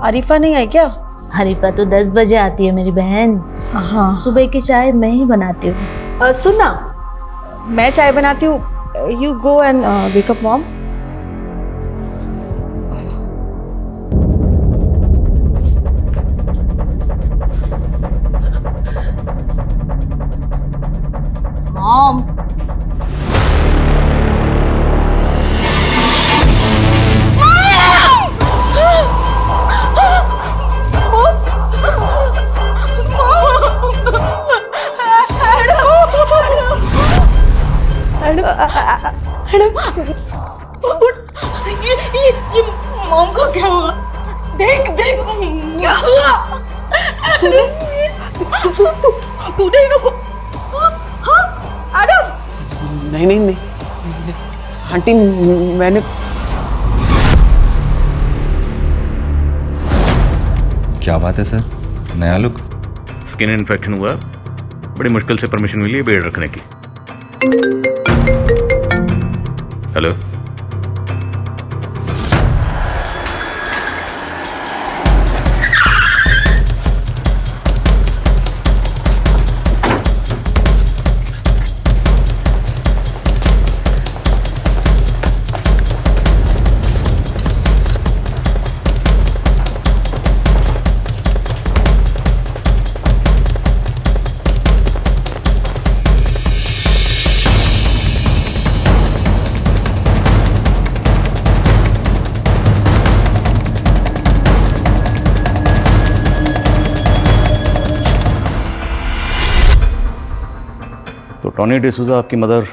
Q: अरीफा नहीं आई क्या?
M: हरीफा तो 10 बजे आती है मेरी बहन।
Q: हाँ,
M: सुबह की चाय मैं ही बनाती हूँ।
Q: सुन ना, मैं चाय बनाती हूँ, you go and wake up mom.
M: Mom,
O: ये मॉम को क्या हुआ? देख देख क्या हुआ? तू नहीं नको? हाँ एडम?
N: नहीं नहीं नहीं आंटी, मैंने
R: क्या बात है सर, नया लुक?
S: स्किन इन्फेक्शन हुआ, बड़ी मुश्किल से परमिशन मिली है बेड रखने की। हेलो, तो टॉनी डिसूजा आपकी मदर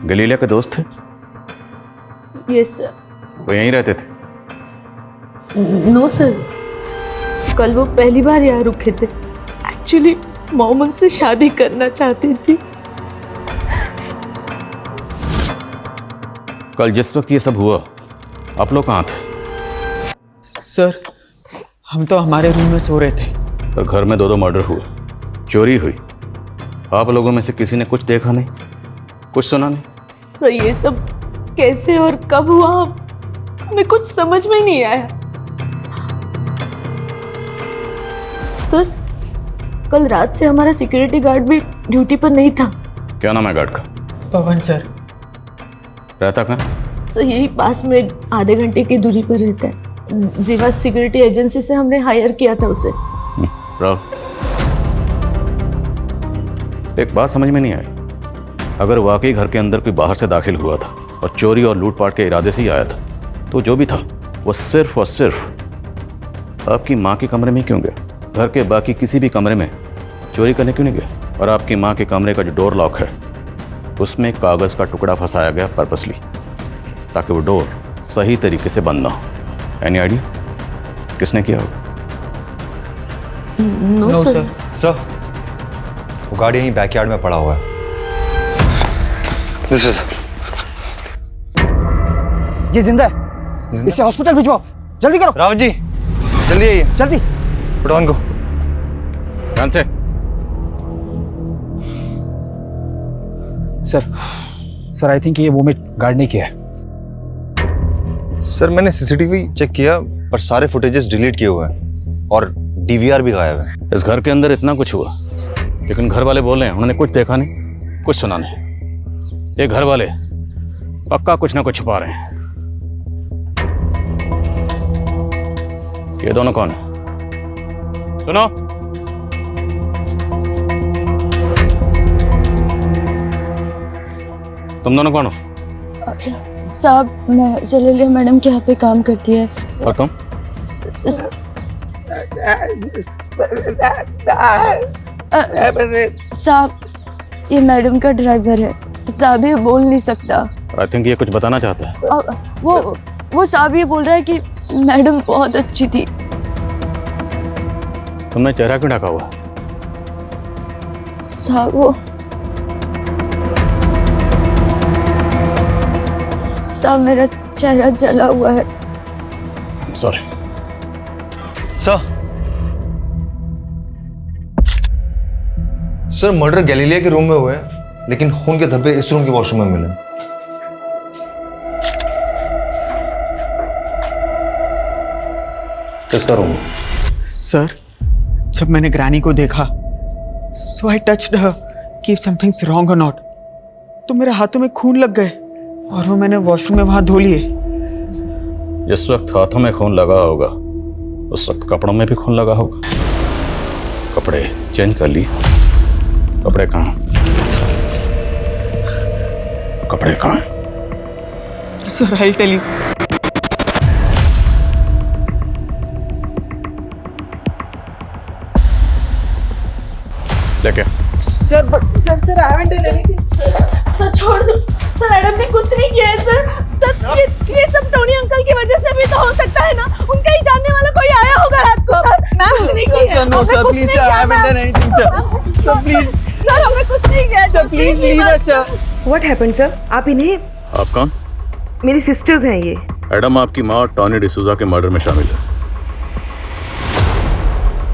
S: गलीलिया के दोस्त थे?
O: Yes sir.
S: वो यहीं रहते थे?
O: नो सर, कल वो पहली बार यहाँ रुके थे। एक्चुअली मॉम उनसे शादी करना चाहती थी।
S: कल जिस वक्त ये सब हुआ आप लोग कहाँ थे?
N: सर, हम तो हमारे रूम में सो रहे थे।
S: पर घर में 2 मर्डर हुए, चोरी हुई, आप लोगों में से किसी ने कुछ देखा नहीं, कुछ सुना नहीं?
O: सर ये सब कैसे और कब हुआ हमें कुछ समझ में नहीं आया। सर कल रात से हमारा सिक्योरिटी गार्ड भी ड्यूटी पर नहीं था।
S: क्या नाम है गार्ड का?
N: पवन सर।
S: रहता कहाँ?
O: सर यही पास में आधे घंटे की दूरी पर रहता है। जीवा सिक्योरिटी एजेंसी से हमने हायर किया था उसे।
S: एक बात समझ में नहीं आई, अगर वाकई घर के अंदर कोई बाहर से दाखिल हुआ था और चोरी और लूटपाट के इरादे से ही आया था, तो जो भी था वो सिर्फ और सिर्फ आपकी माँ के कमरे में क्यों गया? घर के बाकी किसी भी कमरे में चोरी करने क्यों नहीं गया? और आपकी माँ के कमरे का जो डोर लॉक है उसमें कागज का टुकड़ा फंसाया गया पर्पसली, ताकि वो डोर सही तरीके से बंद ना हो। एनी आइडिया किसने किया होगा?
O: No sir.
R: सर, वो गाड़ी यहीं बैकयार्ड में पड़ा हुआ है। दिस इज
G: ये जिंदा है, इसे हॉस्पिटल भिजवाओ, जल्दी करो।
R: रावत जी जल्दी आइए,
G: जल्दी।
R: पुट ऑन को।
S: ध्यान से।
I: सर आई थिंक ये मूवमेंट गार्ड ने किया है।
R: सर मैंने सीसीटीवी चेक किया पर सारे फुटेजेस डिलीट किए हुए हैं और डीवीआर भी गायब है।
S: इस घर के अंदर इतना कुछ हुआ, लेकिन घर वाले बोल रहे हैं उन्होंने कुछ देखा नहीं, कुछ सुना नहीं। ये घर वाले पक्का कुछ ना कुछ छुपा रहे हैं। ये दोनों कौन है? सुनो, तुम दोनों कौन हो?
T: साहब मैं जलीलिया मैडम के यहाँ पे काम करती है।
S: और तुम?
T: साहब ये मैडम का ड्राइवर है। साहब ये बोल नहीं सकता।
S: आई थिंक ये कुछ बताना चाहता है।
T: वो साहब ये बोल रहा है कि मैडम बहुत अच्छी थी।
S: तुमने चेहरा क्यों ढका हुआ?
T: साहब वो साहब मेरा चेहरा जला हुआ है।
S: सॉरी
R: सर मर्डर गैलीलिया के रूम में हुआ है, लेकिन खून के धब्बे इस रूम के वॉशरूम में मिले।
S: किसका रूम?
N: सर जब मैंने ग्रैनी को देखा सो आई टच्ड हर कि इफ समथिंग्स रॉन्ग और नॉट, तो मेरे हाथों में खून लग गए और वो मैंने वॉशरूम में वहां धो लिए।
S: जिस वक्त हाथों में खून लगा होगा उस वक्त कपड़ों में भी खून लगा होगा। कपड़े चेंज कर लिए? कपड़े कहाँ? कपड़े कहाँ?
N: Sir I tell you.
S: लेके
N: sir sir I haven't done anything.
O: Sir छोड़ दो सर, मैडम ने कुछ नहीं किया है सर। सर ये सब टोनी अंकल की वजह से भी तो हो सकता है ना। उनका ही जानने वाला कोई आया होगा रात को। सर कुछ नहीं किया।
N: No sir please sir, I haven't done anything sir. Sir please
O: sir हमने कुछ नहीं किया।
N: Sir please leave us sir.
B: What happened sir? आप इन्हें?
S: आप कौन?
B: मेरी सिस्टर्स हैं ये।
S: एडम आपकी माँ टॉनी डिसूजा के मर्डर में शामिल है।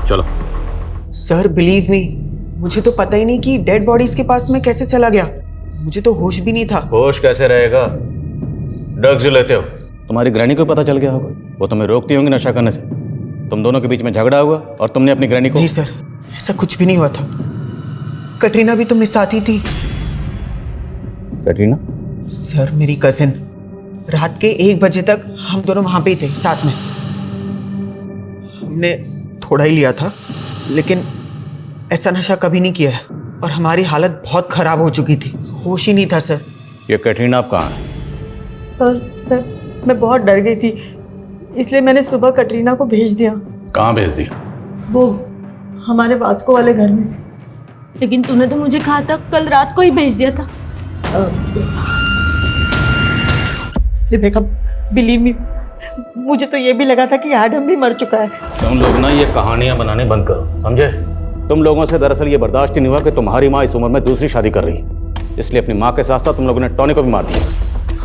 S: चलो।
N: सर बिलीव मी, मुझे तो पता ही नहीं कि डेड बॉडीज के पास में कैसे चला गया। मुझे तो होश भी नहीं था।
S: होश कैसे रहेगा? ड्रग्स जो लेते हो। तुम्हारी ग्रैनी को पता चल गया होगा, वो तुम्हें रोकती होंगी नशा करने से। तुम दोनों के बीच में झगड़ा हुआ और तुमने अपनी ग्रैनी को।
N: नहीं सर, ऐसा कुछ भी नहीं हुआ था। कटरीना भी तुमने साथ ही थी।
S: कटरीना?
N: सर मेरी कजिन। रात के 1 बजे तक हम दोनों वहां पे ही थे साथ में। हमने थोड़ा ही लिया था, लेकिन ऐसा नशा कभी नहीं किया है और हमारी हालत बहुत खराब हो चुकी थी। होश ही नहीं था सर।
S: ये कटरीना आप कहाँ है?
Q: सर मैं बहुत डर गई थी, इसलिए मैंने सुबह कटरीना को भेज दिया।
S: कहाँ भेज दिया?
Q: वो हमारे वास्को वाले घर में।
O: लेकिन तूने तो मुझे कहा था कल रात को ही भेज दिया था।
Q: रिबेका बिलीव मी, मुझे तो ये भी लगा था कि एडम भी मर चुका है।
S: तुम लोग ना ये कहानियां बनाने बंद करो, समझे? तुम लोगों से दरअसल ये बर्दाश्त ही नहीं हुआ कि तुम्हारी माँ इस उम्र में दूसरी शादी कर रही है, इसलिए अपनी माँ के साथ साथ तुम लोगों ने टॉनी को भी मार दिया।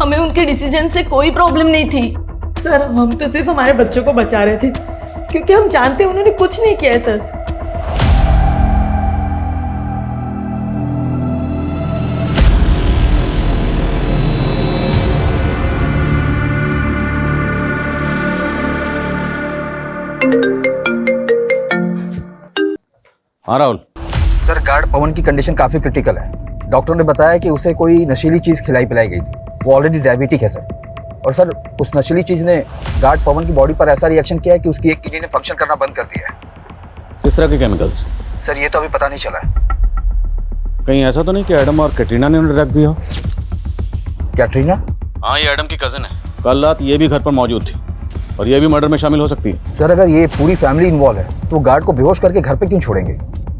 O: हमें उनके डिसीजन से कोई प्रॉब्लम नहीं थी
Q: सर। हम तो सिर्फ हमारे बच्चों को बचा रहे थे, क्योंकि हम जानते हैं उन्होंने कुछ नहीं किया है सर।
S: हाँ राहुल।
G: सर गार्ड पवन की कंडीशन काफी क्रिटिकल है। डॉक्टर ने बताया कि उसे कोई नशीली चीज खिलाई पिलाई गई थी। वो ऑलरेडी डायबिटिक है सर। और सर उस नशीली चीज ने गार्ड पवन की बॉडी पर ऐसा रिएक्शन किया है कि उसकी एक किडनी ने फंक्शन करना बंद कर दिया है।
S: किस तरह के केमिकल्स?
G: सर ये तो अभी पता नहीं चला है।
S: कहीं ऐसा तो नहीं कि एडम और कैटरीना ने उन्हें रख दिया?
G: कैटरीना?
S: हाँ ये एडम की कजिन है। कल रात ये भी घर पर मौजूद थी और ये भी मर्डर में शामिल हो सकती है।
G: सर अगर ये पूरी फैमिली इन्वॉल्व है तो गार्ड को बेहोश करके घर पे क्यों छोड़ेंगे?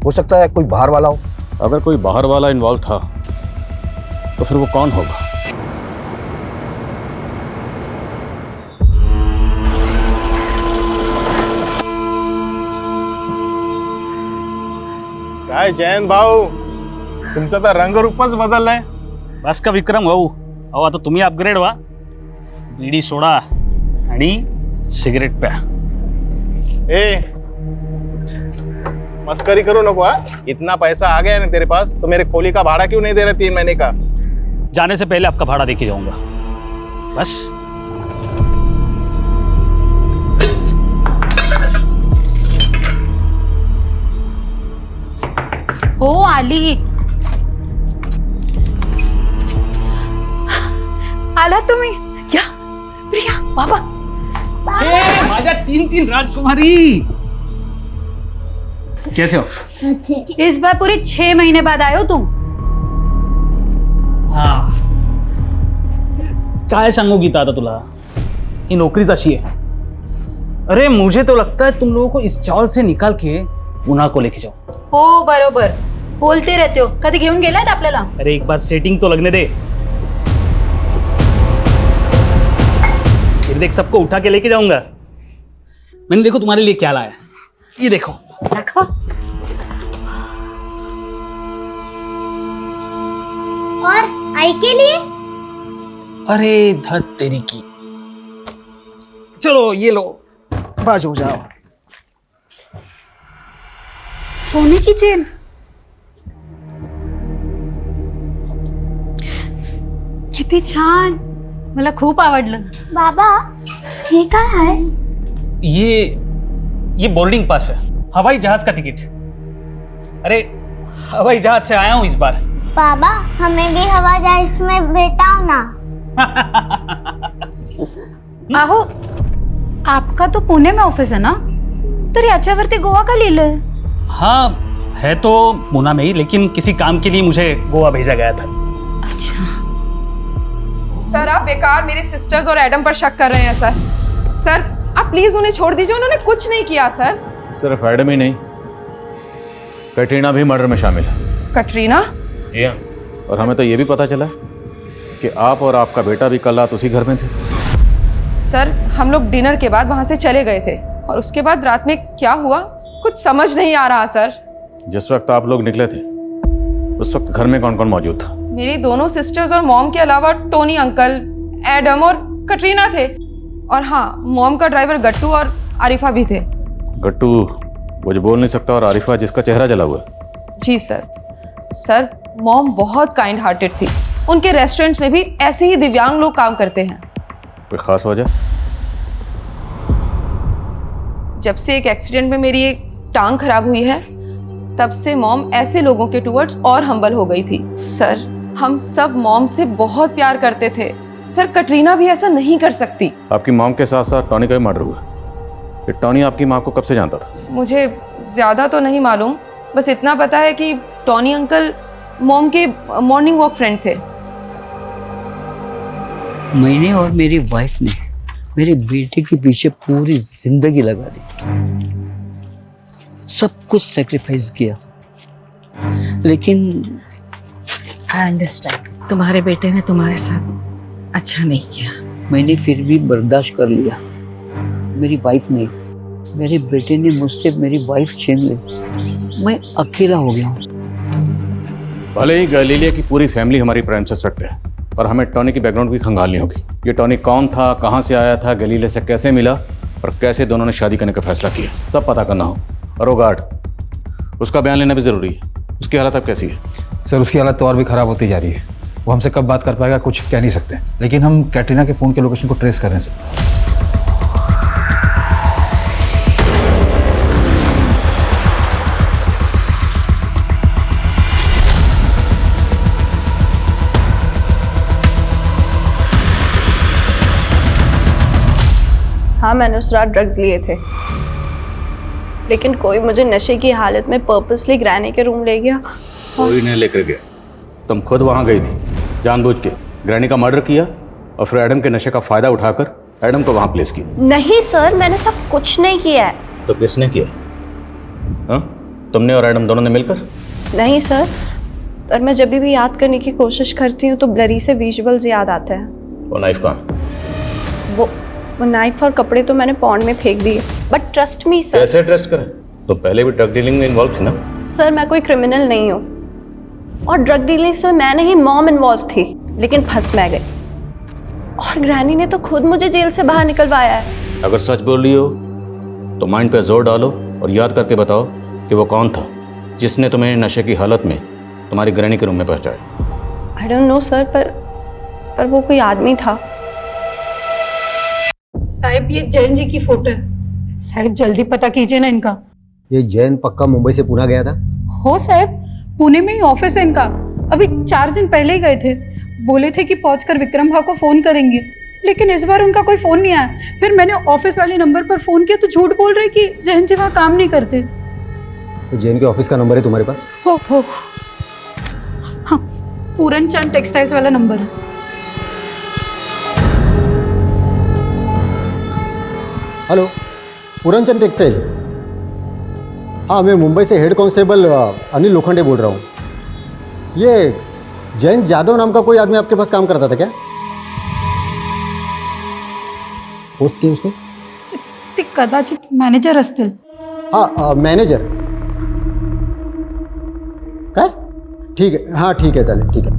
G: हो सकता है कोई बाहर वाला हो।
S: अगर कोई बाहर वाला इन्वॉल्व था तो फिर वो कौन होगा?
J: काय जयंत भाऊ, तुमचा तर रंगरूपच बदललाय.
U: बस का विक्रम भाऊ, अहो आता तुम्ही अपग्रेड व्हा. बीडी सोडा आणि सिगरेट प्या.
J: ए मस्करी करो नको. इतना पैसा आ गया ना तेरे पास, तो मेरे खोली का भाड़ा क्यों नहीं दे रहे 3 महीने का?
U: जाने से पहले आपका भाड़ा देके जाऊंगा. बस
V: हो आली. आला तुम्ही? या प्रिया बाबा.
U: माझ्या 3 राजकुमारी. कैसे हो?
V: इस बार पूरे 6 महीने बाद आए हो तुम.
U: हाँ काय सांगू गीता आता तुला, ही नौकरीच अशी आहे. अरे मुझे तो लगता है तुम लोगों को इस चावल से निकाल के उन्हा को लेके जाओ.
F: हो बरोबर बोलते रहते हो. कधी घेऊन गेलायत आपल्याला?
U: अरे एक बार सेटिंग तो लगने दे. फिर देख सबको उठा के लेके जाऊंगा. मैंने देखो तुम्हारे लिए क्या लाया. ये देखो.
F: दाखवा.
E: और आई के लिए?
U: अरे धत तेरी की. चलो ये लो, बाजू जाओ.
F: सोने की चेन. किती छान, मला खूप आवडलं.
E: बाबा हे काय आहे?
U: ये बोर्डिंग पास है, हवाई जहाज का टिकट. अरे हवाई जहाज से आया हूं इस बार.
E: बाबा हमें भी हवा जहाज में बैठाओ ना.
F: आहो आपका तो पुणे में ऑफिस है ना, तर याच्यावरती गोवा का लिहिलंय?
U: हाँ है तो पूना में ही, लेकिन किसी काम के लिए मुझे गोवा भेजा गया था.
F: अच्छा.
H: सर आप बेकार मेरे सिस्टर्स और एडम पर शक कर रहे हैं सर. सर आप प्लीज उन्हें छोड़ दीजिए, उन्होंने कुछ नहीं किया सर.
S: सिर्फ एडम ही नहीं, कैटरीना भी मर्डर में शामिल है.
H: कटरीना?
S: जी हाँ. और हमें तो ये भी पता चला कि आप और आपका बेटा भी कल रात उसी घर में थे.
H: सर हम लोग डिनर के बाद वहां से चले गए थे, और उसके बाद रात में क्या हुआ कुछ समझ नहीं आ रहा सर.
S: जिस वक्त आप लोग निकले थे उस वक्त घर में कौन कौन मौजूद था?
H: मेरी दोनों सिस्टर्स और मॉम के अलावा टोनी अंकल, एडम और कटरीना थे. और हाँ मॉम का ड्राइवर गट्टू और आरिफा भी थे.
S: गट्टू वो जो बोल नहीं सकता, और आरिफा जिसका चेहरा जला हुआ है.
H: जी सर. सर मॉम बहुत काइंड हार्टेड थी. उनके रेस्टोरेंट्स में भी ऐसे ही दिव्यांग लोग काम करते हैं.
S: कोई खास वजह?
H: जब से एक एक्सीडेंट में मेरी एक टांग खराब हुई है तब से मॉम ऐसे लोगों के टुवर्ड्स और हम्बल हो गई थी. सर हम सब मॉम से बहुत प्यार करते थे. सर कटरीना भी ऐसा नहीं कर सकती.
S: आपकी मॉम के साथ साथ टॉनी का भी मर्डर हुआ. ये टॉनी आपकी माँ को कब से जानता था?
H: मुझे ज्यादा तो नहीं मालूम, बस इतना पता है कि टॉनी अंकल मॉम के मॉर्निंग वॉक फ्रेंड थे.
L: मैंने और मेरी वाइफ ने मेरे बेटे के पीछे पूरी जिंदगी लगा दी, सब कुछ सेक्रीफाइस किया, लेकिन
M: आई अंडरस्टैंड. तुम्हारे बेटे ने तुम्हारे साथ अच्छा नहीं किया.
L: मैंने फिर भी बर्दाश्त कर लिया. मेरी वाइफ ने, मेरे बेटे ने मुझसे मेरी वाइफ छीन ली. मैं अकेला हो गया हूँ.
S: भले ही गैलीलिया की पूरी फैमिली हमारी प्राइम सस्पेक्ट है, और हमें टॉनी की बैकग्राउंड भी खंगालनी होगी. ये टॉनी कौन था, कहाँ से आया था, गैलीलिया से कैसे मिला, और कैसे दोनों ने शादी करने का फैसला किया, सब पता करना हो. और वो गार्ड, उसका बयान लेना भी जरूरी है. उसकी हालत अब कैसी है?
W: सर उसकी हालत तो और भी खराब होती जा रही है. वो हमसे कब बात कर पाएगा कुछ कह नहीं सकते, लेकिन हम कैटरीना के फोन के लोकेशन को ट्रेस कर रहे हैं सर.
B: हाँ मैंने उस रात ड्रग्स लिए थे, लेकिन कोई मुझे नशे की हालत में पर्पसली ग्रैनी के रूम ले गया.
S: कोई नहीं लेकर गया, तुम खुद वहां गई थी जानबूझ के. ग्रैनी का मर्डर किया और फिर एडम के नशे का फायदा उठाकर एडम को वहां प्लेस किया.
B: नहीं सर मैंने सब कुछ नहीं किया है.
S: तो किसने किया? हाँ तुमने और एडम दोनों ने मिलकर?
B: नहीं सर, पर मैं जब भी याद करने की कोशिश करती हूँ तो ब्लरी से विजुअल्स याद आते हैं.
S: वो नाइफ कहाँ?
B: वो नाइफ और कपड़े तो मैंने पॉन्ड में फेंक दिए. But trust me sir.
S: कैसे ट्रस्ट करें? तो पहले भी ड्रग डीलिंग में इन्वॉल्व थी ना?
B: सर मैं कोई क्रिमिनल नहीं हूँ, और ड्रग डीलिंग्स में मैं नहीं मॉम इन्वॉल्व थी, लेकिन फंस मैं गई. और ग्रैनी ने तो खुद मुझे जेल से बाहर निकलवाया है.
S: अगर सच बोल रही हो तो माइंड पे जोर डालो और याद करके बताओ कि वो कौन था जिसने तुम्हें नशे की हालत में तुम्हारी ग्रैनी के रूम में पहुंचाया.
B: आई डोंट नो सर, पर वो कोई आदमी था.
F: साहिब ये जैन जी की फोटो है. साहिब जल्दी पता कीजिए ना इनका.
X: ये जैन पक्का मुंबई से पुणे गया था?
F: हो साहिब, पुणे में ही ऑफिस है इनका. अभी 4 दिन पहले ही गए थे. बोले थे कि पहुंचकर विक्रम भाव को फोन करेंगे, लेकिन इस बार उनका कोई फोन नहीं आया. फिर मैंने ऑफिस वाले नंबर पर फोन किया तो झूठ बोल रहे कि जैन जी वहाँ काम नहीं करते.
X: तो जैन के ऑफिस का नंबर है तुम्हारे पास?
F: हो हाँ, पूरन चंद टेक्सटाइल्स वाला नंबर है.
X: Hello, Puran Chand textile. हाँ, मैं मुंबई से हेड कांस्टेबल अनिल लोखंडे बोल रहा हूँ। ये जयंत जादव नाम का कोई आदमी आपके पास काम करता था क्या? पोस्ट की उसने?
F: ते कदाचित मॅनेजर असतील.
X: हाँ, मैनेजर। काय? ठीक है, हाँ ठीक है, चले ठीक है।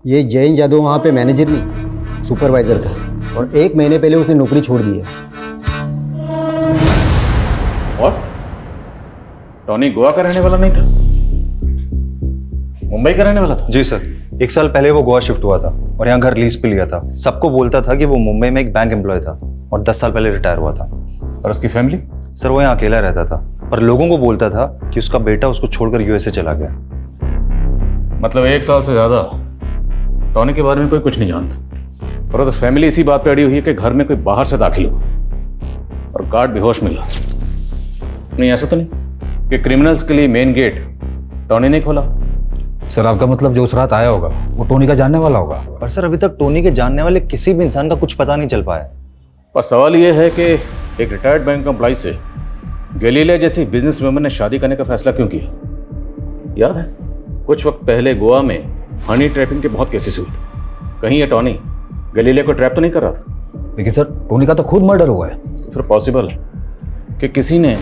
X: ये जयंत जादव वहाँ पे मैनेजर नहीं, सुपरवाइजर था और 1 महीने पहले उसने नौकरी छोड़ दी है।
S: और टॉनी गोवा का रहने वाला नहीं था, मुंबई का रहने वाला था?
R: जी सर, 1 साल पहले वो गोवा शिफ्ट हुआ था और यहाँ घर लीज पे लिया था। सबको बोलता था कि वो मुंबई में एक बैंक एम्प्लॉय था और 10 साल पहले रिटायर हुआ था।
S: और उसकी फैमिली?
R: सर वो यहाँ अकेला रहता था, पर लोगों को बोलता था कि उसका बेटा उसको छोड़कर यूएसए चला गया।
S: मतलब 1 साल से ज्यादा टॉनी के बारे में कोई कुछ नहीं जानता, और तो फैमिली इसी बात पे अड़ी हुई है कि घर में कोई बाहर से दाखिल हुआ और गार्ड बेहोश मिला। नहीं, ऐसा तो नहीं कि क्रिमिनल्स के लिए मेन गेट टॉनी ने खोला?
W: सर आपका मतलब जो उस रात आया होगा वो टोनी का जानने वाला होगा?
R: पर सर अभी तक टोनी के जानने वाले किसी भी इंसान का कुछ पता नहीं चल पाया।
S: पर सवाल यह है कि एक रिटायर्ड बैंक एम्प्लॉय से गैलीलिया जैसी बिजनेस वुमन ने शादी करने का फैसला क्यों किया? याद है कुछ वक्त पहले गोवा में हनी ट्रैपिंग के बहुत केसेस हुए थे। कहीं ये टॉनी गैलीलिया को ट्रैप तो नहीं कर रहा था?
W: लेकिन सर टोनी का तो खुद मर्डर हुआ है।
S: तो फिर पॉसिबल है कि किसी ने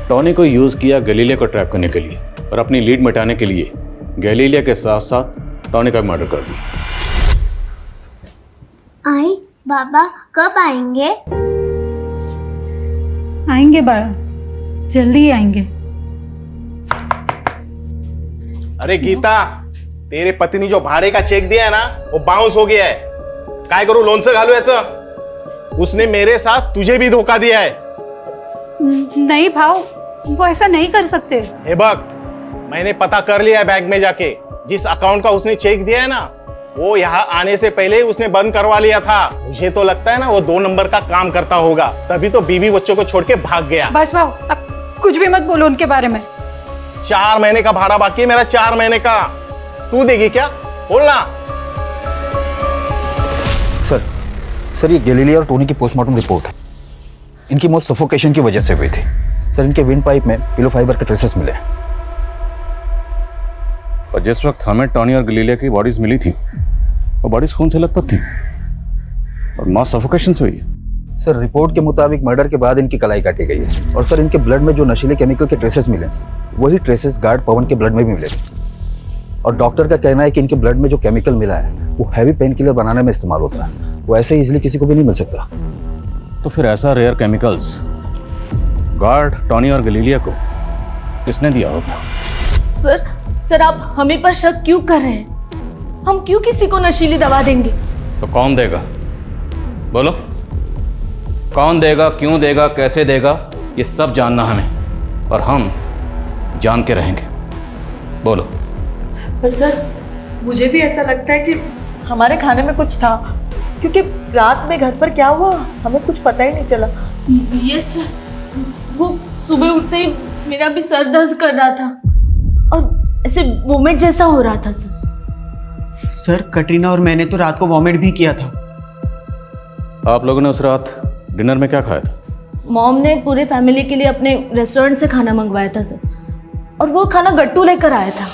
S: टॉनी को यूज किया गैलीलिया को ट्रैप करने के लिए और अपनी लीड मिटाने के लिए गैलीलिया के साथ साथ टॉनी का मर्डर कर दिया।
E: आई बाबा कब आएंगे?
F: आएंगे बाळा, जल्दी ही आएंगे.
A: अरे गीता, तेरे पति ने जो भाड़े का चेक दिया है ना वो बाउंस हो गया है. काय करू, लोणचं घालू याचं? उसने मेरे साथ तुझे भी धोखा दिया है.
F: नहीं भाव, वो ऐसा नहीं कर सकते.
A: हे बघ, मैंने पता कर लिया है बैंक में जाके. जिस अकाउंट का उसने चेक दिया है ना वो यहाँ आने से पहले ही उसने बंद करवा लिया था. मुझे तो लगता है ना वो 2 नंबर का काम करता होगा, तभी तो बीवी बच्चों को छोड़ के भाग गया.
F: बस भाव, अब कुछ भी मत बोलो उनके बारे में.
A: 4 महीने का भाड़ा बाकी है मेरा, 4 महीने का. तू देगी क्या? बोलना.
W: सर ये गैलीलिया और टोनी की पोस्टमार्टम रिपोर्ट है. इनकी मौत सफोकेशन की वजह से हुई थी. सर इनके विंड पाइप में पिलो फाइबर के ट्रेसेस मिले.
S: और जिस वक्त हमें टॉनी और गैलीलिया की बॉडीज मिली थी वो बॉडीज खून से लथपथ थी और मौत सफोकेशन से हुई है.
W: सर रिपोर्ट के मुताबिक मर्डर के बाद इनकी कलाई काटी गई है. और सर इनके ब्लड में जो नशीले केमिकल के ट्रेसेस मिले वही ट्रेसेस गार्ड पवन के ब्लड में भी मिले. और डॉक्टर का कहना है कि इनके ब्लड में जो केमिकल मिला है वो हैवी पेन किलर बनाने में इस्तेमाल होता है. वो ऐसे इजीली किसी को भी नहीं मिल सकता.
S: तो फिर ऐसा रेयर केमिकल्स गार्ड टॉनी और गैलीलिया को किसने दिया होगा?
O: सर आप हमें पर शक क्यों कर रहे हैं? हम क्यों किसी को नशीली दवा देंगे?
S: तो कौन देगा? बोलो, कौन देगा, क्यों देगा, कैसे देगा, ये सब जानना हमें, और हम जान के रहेंगे. बोलो.
Q: पर सर मुझे भी ऐसा लगता है कि हमारे खाने में कुछ था, क्योंकि रात में घर पर क्या हुआ हमें कुछ पता ही नहीं चला.
O: यस, वो सुबह उठते ही मेरा भी सर दर्द कर रहा था और ऐसे वोमिट जैसा हो रहा था.
N: सर कटरीना और मैंने तो रात को वॉमिट भी किया था.
S: आप लोगों ने उस रात डिनर में क्या खाया था?
O: मॉम ने पूरे फैमिली के लिए अपने रेस्टोरेंट से खाना मंगवाया था सर, और वो खाना गट्टू लेकर आया था.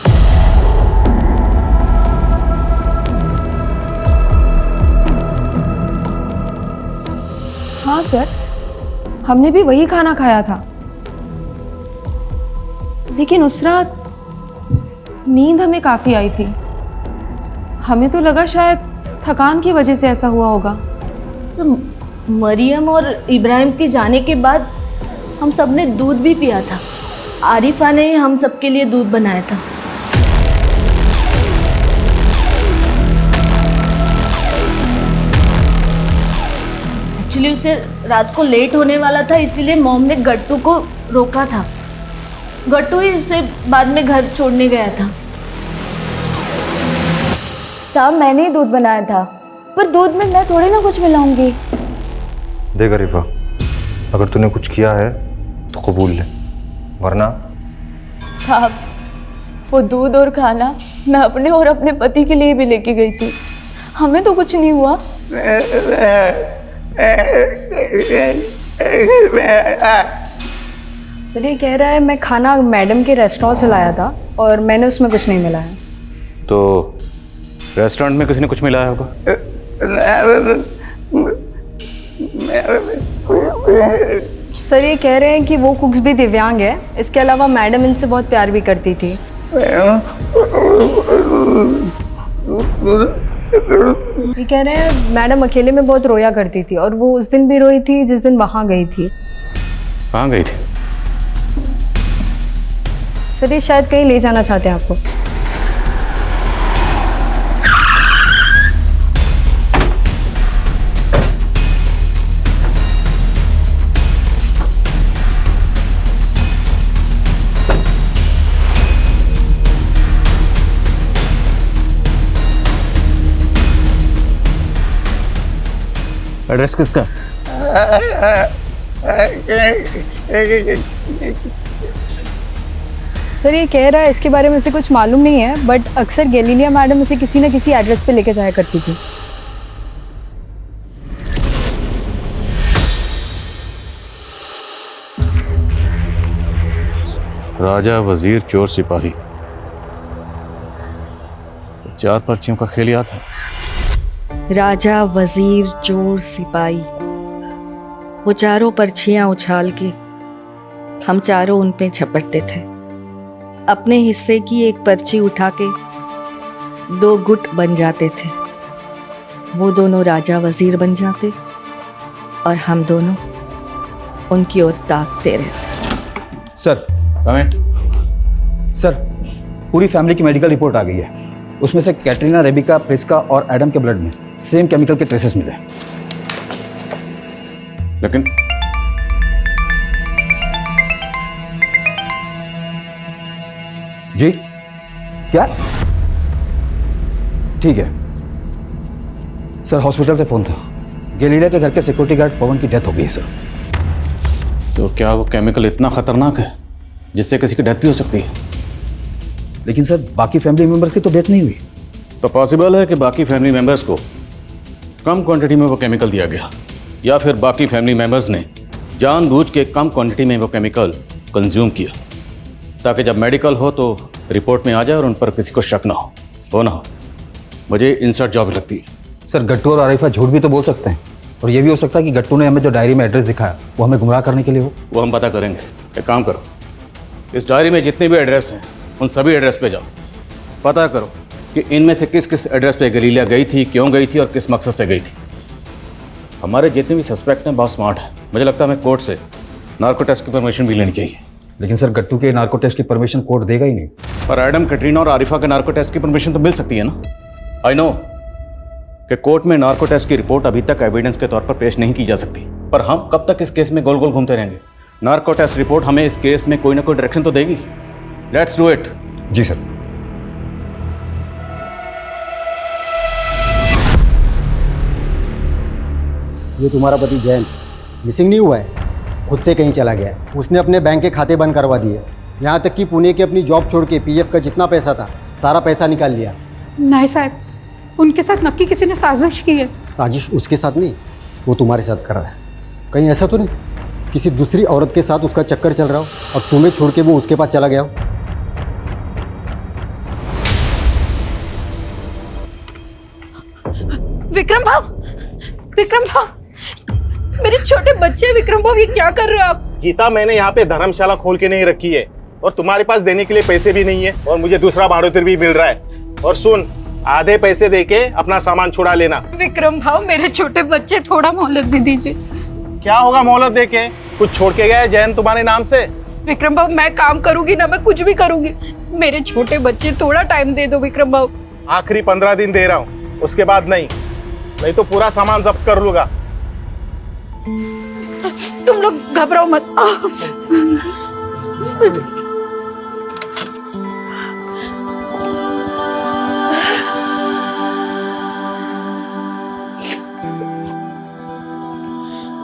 T: हाँ सर, हमने भी वही खाना खाया था, लेकिन उस रात नींद हमें काफ़ी आई थी. हमें तो लगा शायद थकान की वजह से ऐसा हुआ होगा.
O: मरियम और इब्राहिम के जाने के बाद हम सब ने दूध भी पिया था. आरिफा ने हम सबके लिए दूध बनाया था. एक्चुअली उसे रात को लेट होने वाला था, इसीलिए मॉम ने गट्टू को रोका था. गट्टू ही उसे बाद में घर छोड़ने गया था.
T: साहब मैंने ही दूध बनाया था, पर दूध में मैं थोड़ी ना कुछ मिलाऊंगी.
R: देख अरीफा, अगर तूने कुछ किया है तो कबूल ले, वरना.
T: साहब वो दूध और खाना मैं अपने और अपने पति के लिए भी लेके गई थी. हमें तो कुछ नहीं हुआ. सर ये कह रहा है मैं खाना मैडम के रेस्टोरेंट से लाया था और मैंने उसमें कुछ नहीं मिलाया।
S: तो रेस्टोरेंट में किसी ने कुछ मिलाया होगा।
T: सर ये कह रहे हैं कि वो कुक्स भी दिव्यांग है, इसके अलावा मैडम इनसे बहुत प्यार भी करती थी। ये कह रहे हैं मैडम अकेले में बहुत रोया करती थी और वो उस दिन भी रोई थी जिस दिन वहाँ गई थी।
S: कहाँ गई थी?
T: सर ये शायद कहीं ले जाना चाहते हैं आपको।
U: एड्रेस किसका?
T: सर ये कह रहा है इसके बारे में से कुछ मालूम नहीं है, बट अक्सर गैलीलिया मैडम इसे किसी न किसी एड्रेस पे लेके जाया करती थी।
S: राजा, वजीर, चोर, सिपाही, 4 पर्चियों का खेल याद है।
M: राजा, वजीर, चोर, सिपाही, वो चारों पर्चियां उछाल के हम चारों उन पे झपटते थे। अपने हिस्से की एक पर्ची उठा के 2 गुट बन जाते थे। वो दोनों राजा वजीर बन जाते और हम दोनों उनकी ओर ताकते रहते।
W: सर सर, पूरी फैमिली की मेडिकल रिपोर्ट आ गई है। उसमें से कैटरीना, रेबिका, प्रिस्का और एडम के ब्लड में सेम केमिकल के ट्रेसेस मिले।
S: लेकिन
W: जी क्या? ठीक है सर, हॉस्पिटल से फोन था। गैलीलिया के घर के सिक्योरिटी गार्ड पवन की डेथ हो गई है सर।
S: तो क्या वो केमिकल इतना खतरनाक है जिससे किसी की डेथ भी हो सकती है?
W: लेकिन सर बाकी फैमिली मेंबर्स की तो डेथ नहीं हुई।
S: तो पॉसिबल है कि बाकी फैमिली मेंबर्स को कम क्वांटिटी में वो केमिकल दिया गया, या फिर बाकी फैमिली मेंबर्स ने जानबूझ के कम क्वांटिटी में वो केमिकल कंज्यूम किया, ताकि जब मेडिकल हो तो रिपोर्ट में आ जाए और उन पर किसी को शक ना हो ना हो। मुझे इंसर्ट जॉब लगती है।
W: सर गट्टू और आरिफा झूठ भी तो बोल सकते हैं, और ये भी हो सकता है कि गट्टू ने हमें जो डायरी में एड्रेस दिखाया वो हमें गुमराह करने के लिए हो।
S: वो हम पता करेंगे। एक काम करो, इस डायरी में जितने भी एड्रेस हैं उन सभी एड्रेस पे जाओ, पता करो कि इनमें से किस किस एड्रेस पे गैलीलिया गई थी, क्यों गई थी और किस मकसद से गई थी। हमारे जितने भी सस्पेक्ट हैं बहुत स्मार्ट हैं। मुझे लगता है हमें कोर्ट से नार्को टेस्ट की परमिशन भी लेनी चाहिए।
W: लेकिन सर गट्टू के नार्को टेस्ट की परमिशन कोर्ट देगा ही नहीं।
S: पर एडम, कैटरीना और आरिफा के नार्को टेस्ट की परमिशन तो मिल सकती है ना। आई नो कि कोर्ट में नार्को टेस्ट की रिपोर्ट अभी तक एविडेंस के तौर पर पेश नहीं की जा सकती, पर हम कब तक इस केस में गोल गोल घूमते रहेंगे? नार्को टेस्ट रिपोर्ट हमें इस केस में कोई ना कोई डायरेक्शन तो देगी। Let's do it.
W: जी सर।
X: ये तुम्हारा पति जैन मिसिंग नहीं हुआ है, खुद से कहीं चला गया है। उसने अपने बैंक के खाते बंद करवा दिए, यहाँ तक कि पुणे की अपनी जॉब छोड़ के पीएफ का जितना पैसा था सारा पैसा निकाल लिया।
F: नहीं साहब, उनके साथ नक्की किसी ने साजिश की है।
X: साजिश उसके साथ नहीं, वो तुम्हारे साथ कर रहा है। कहीं ऐसा तो नहीं किसी दूसरी औरत के साथ उसका चक्कर चल रहा हो और तुम्हें छोड़ के वो उसके पास चला गया हो?
F: विक्रम भाव, विक्रम भाव, मेरे छोटे बच्चे विक्रम भाव, ये क्या कर रहे हो आप?
A: गीता, मैंने यहाँ पे धर्मशाला खोल के नहीं रखी है और तुम्हारे पास देने के लिए पैसे भी नहीं है और मुझे दूसरा भाड़ोतर भी मिल रहा है। और सुन, आधे पैसे देके अपना सामान छुड़ा लेना।
F: विक्रम भाव, मेरे छोटे बच्चे, थोड़ा मोहलत दे दीजिए।
A: क्या होगा मोहलत देके? कुछ छोड़ के गया है जैन तुम्हारे नाम से?
F: विक्रम भाव, मैं काम करूंगी ना, मैं कुछ भी करूंगी। मेरे छोटे बच्चे, थोड़ा टाइम दे दो विक्रम भाव।
A: आखिरी 15 दिन दे रहा हूँ, उसके बाद नहीं तो पूरा सामान जब्त कर लूंगा।
F: तुम लोग घबराओ मत।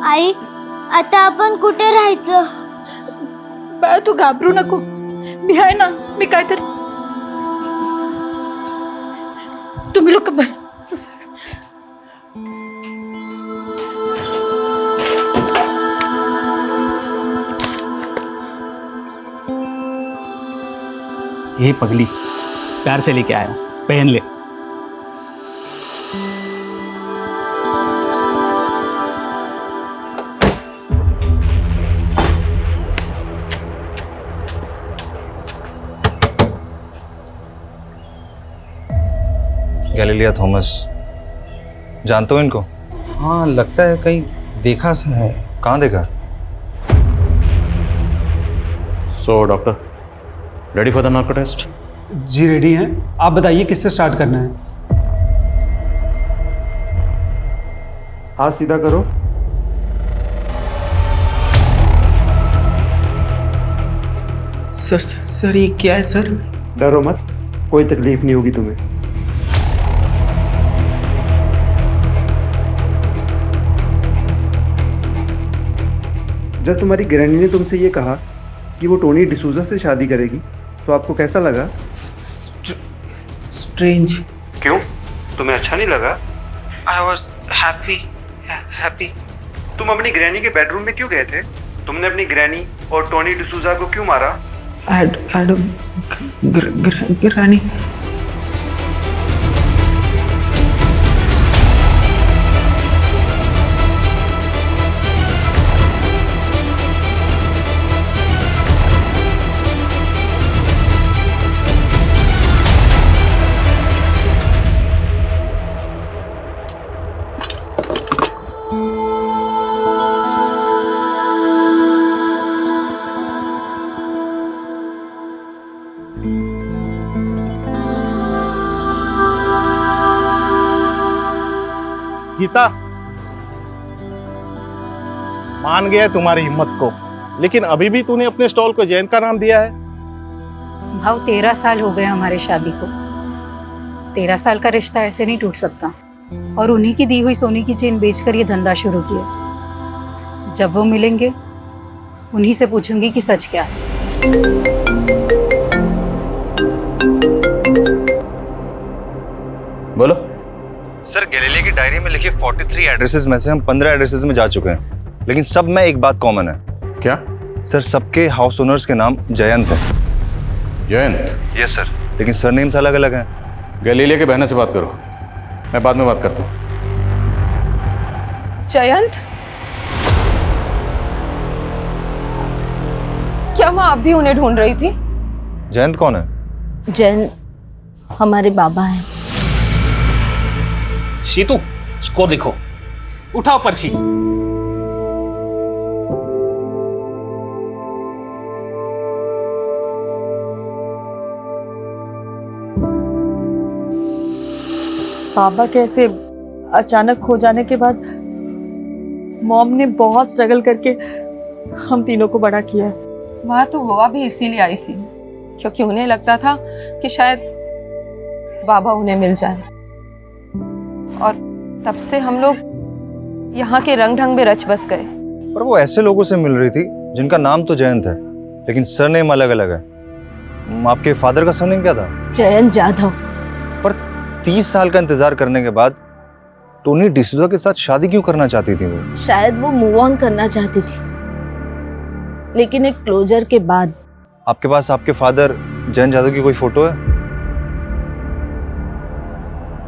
E: आई, आता आपण कुठे राहायचं?
F: बाळा तू घाबरू नको, मी आहे ना, मी काय तर. तुम्ही लोक बस.
U: ये पगली प्यार से लेके आया, पहन ले।
R: गैलीलिया थॉमस, जानते हो इनको?
W: हाँ, लगता है कहीं देखा सा है।
R: कहाँ देखा?
S: So doctor, ready for the narco test?
C: जी रेडी हैं। आप बताइए किससे स्टार्ट करना है?
J: हाथ सीधा करो।
N: सर ये क्या है सर?
J: डरो मत, कोई तकलीफ नहीं होगी तुम्हें। जब तुम्हारी ग्रैनी ने तुमसे ये कहा कि वो टोनी डिसूजा से शादी करेगी तो आपको कैसा लगा?
N: स्ट्रेंज।
J: क्यों, तुम्हें अच्छा नहीं लगा?
N: I was happy.
J: तुम अपनी ग्रैनी के बेडरूम में क्यों गए थे? तुमने अपनी ग्रैनी और टोनी डिसूजा को क्यों मारा?
N: ग्रैनी।
A: गीता, मान गया तुम्हारी हिम्मत को, लेकिन अभी भी तूने अपने स्टॉल को जयंत का नाम दिया है।
D: भाव 13 साल हो गए हमारे शादी को। 13 साल का रिश्ता ऐसे नहीं टूट सकता। और उन्हीं की दी हुई सोने की चेन बेचकर ये धंधा शुरू किया। जब वो मिलेंगे उन्हीं से पूछूंगी कि सच क्या है।
S: बोलो।
R: सर, गैलीलिया की डायरी में लिखे 43 एड्रेसेस में से हम 15 एड्रेसेस में जा चुके हैं, लेकिन सब में एक बात कॉमन है।
S: क्या?
R: सर, सबके हाउस ओनर्स के नाम जयंत है।
S: जयंत?
R: यस सर, लेकिन सरनेम्स अलग अलग हैं।
S: गैलीलिया के बहनों से बात करो, मैं बाद में बात करता हूँ।
T: जयंत, क्या माँ आप भी उन्हें ढूंढ रही थी?
R: जयंत कौन है?
O: जयंत हमारे बाबा हैं।
U: शीतू, स्कोर लिखो, उठाओ पर्ची।
Q: पापा के ऐसे अचानक खो जाने के बाद मॉम ने बहुत स्ट्रगल करके हम तीनों को बड़ा किया है।
T: वहाँ तो गोवा भी इसीलिए आई थी क्योंकि उन्हें लगता था कि शायद बाबा उन्हें मिल जाए। और तब से हम लोग यहाँ के रंग ढंग में रच बस गए।
R: पर वो ऐसे लोगों से मिल रही थी जिनका नाम तो जयंत है, लेकिन सरनेम अलग अलग है। आपके फादर का सरनेम क्या था?
O: जयंत जाधव।
R: पर 30 साल का इंतजार करने के बाद टोनी डिसूजा के साथ शादी क्यों करना चाहती थी वो?
O: शायद वो मूव ऑन करना चाहती थी, लेकिन एक क्लोजर के बाद।
R: आपके पास आपके फादर जयंत जाधव की कोई फोटो है?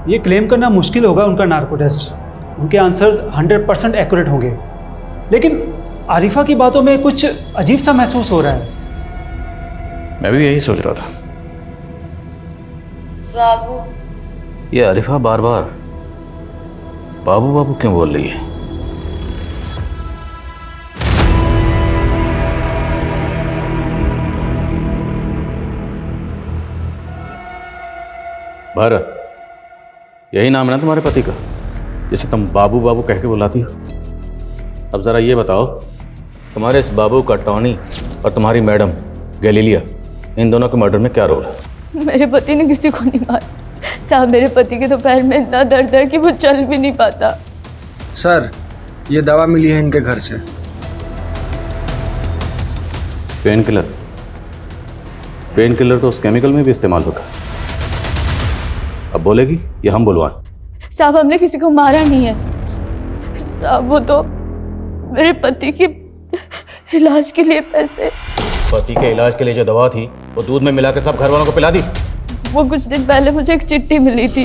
C: ये क्लेम करना मुश्किल होगा उनका नार्को टेस्ट। उनके आंसर्स 100% एक्यूरेट होंगे, लेकिन आरिफा की बातों में कुछ अजीब सा महसूस हो रहा है।
S: मैं भी यही सोच रहा था।
O: बाबू।
S: ये आरिफा बार बार बाबू बाबू क्यों बोल रही है? भारत, यही नाम है ना तुम्हारे पति का, जिसे तुम बाबू बाबू कह के बुलाती हो? अब जरा ये बताओ, तुम्हारे इस बाबू का टॉनी और तुम्हारी मैडम गैलीलिया, इन दोनों के मर्डर में क्या रोल है?
O: मेरे पति ने किसी को नहीं मारा साहब। मेरे पति के तो पैर में इतना दर्द है कि वो चल भी नहीं पाता।
G: सर, ये दवा मिली है इनके घर से।
S: Pain killer? पेन किलर तो उस केमिकल में भी इस्तेमाल होता है। अब बोलेगी या हम बुलवाएं?
O: साहब, हमने किसी को मारा नहीं है साहब। वो तो मेरे पति के इलाज के लिए पैसे।
S: पति के इलाज के लिए जो दवा थी वो दूध में मिला के सब घर वालों को पिला दी?
I: वो कुछ दिन पहले मुझे एक चिट्ठी मिली थी।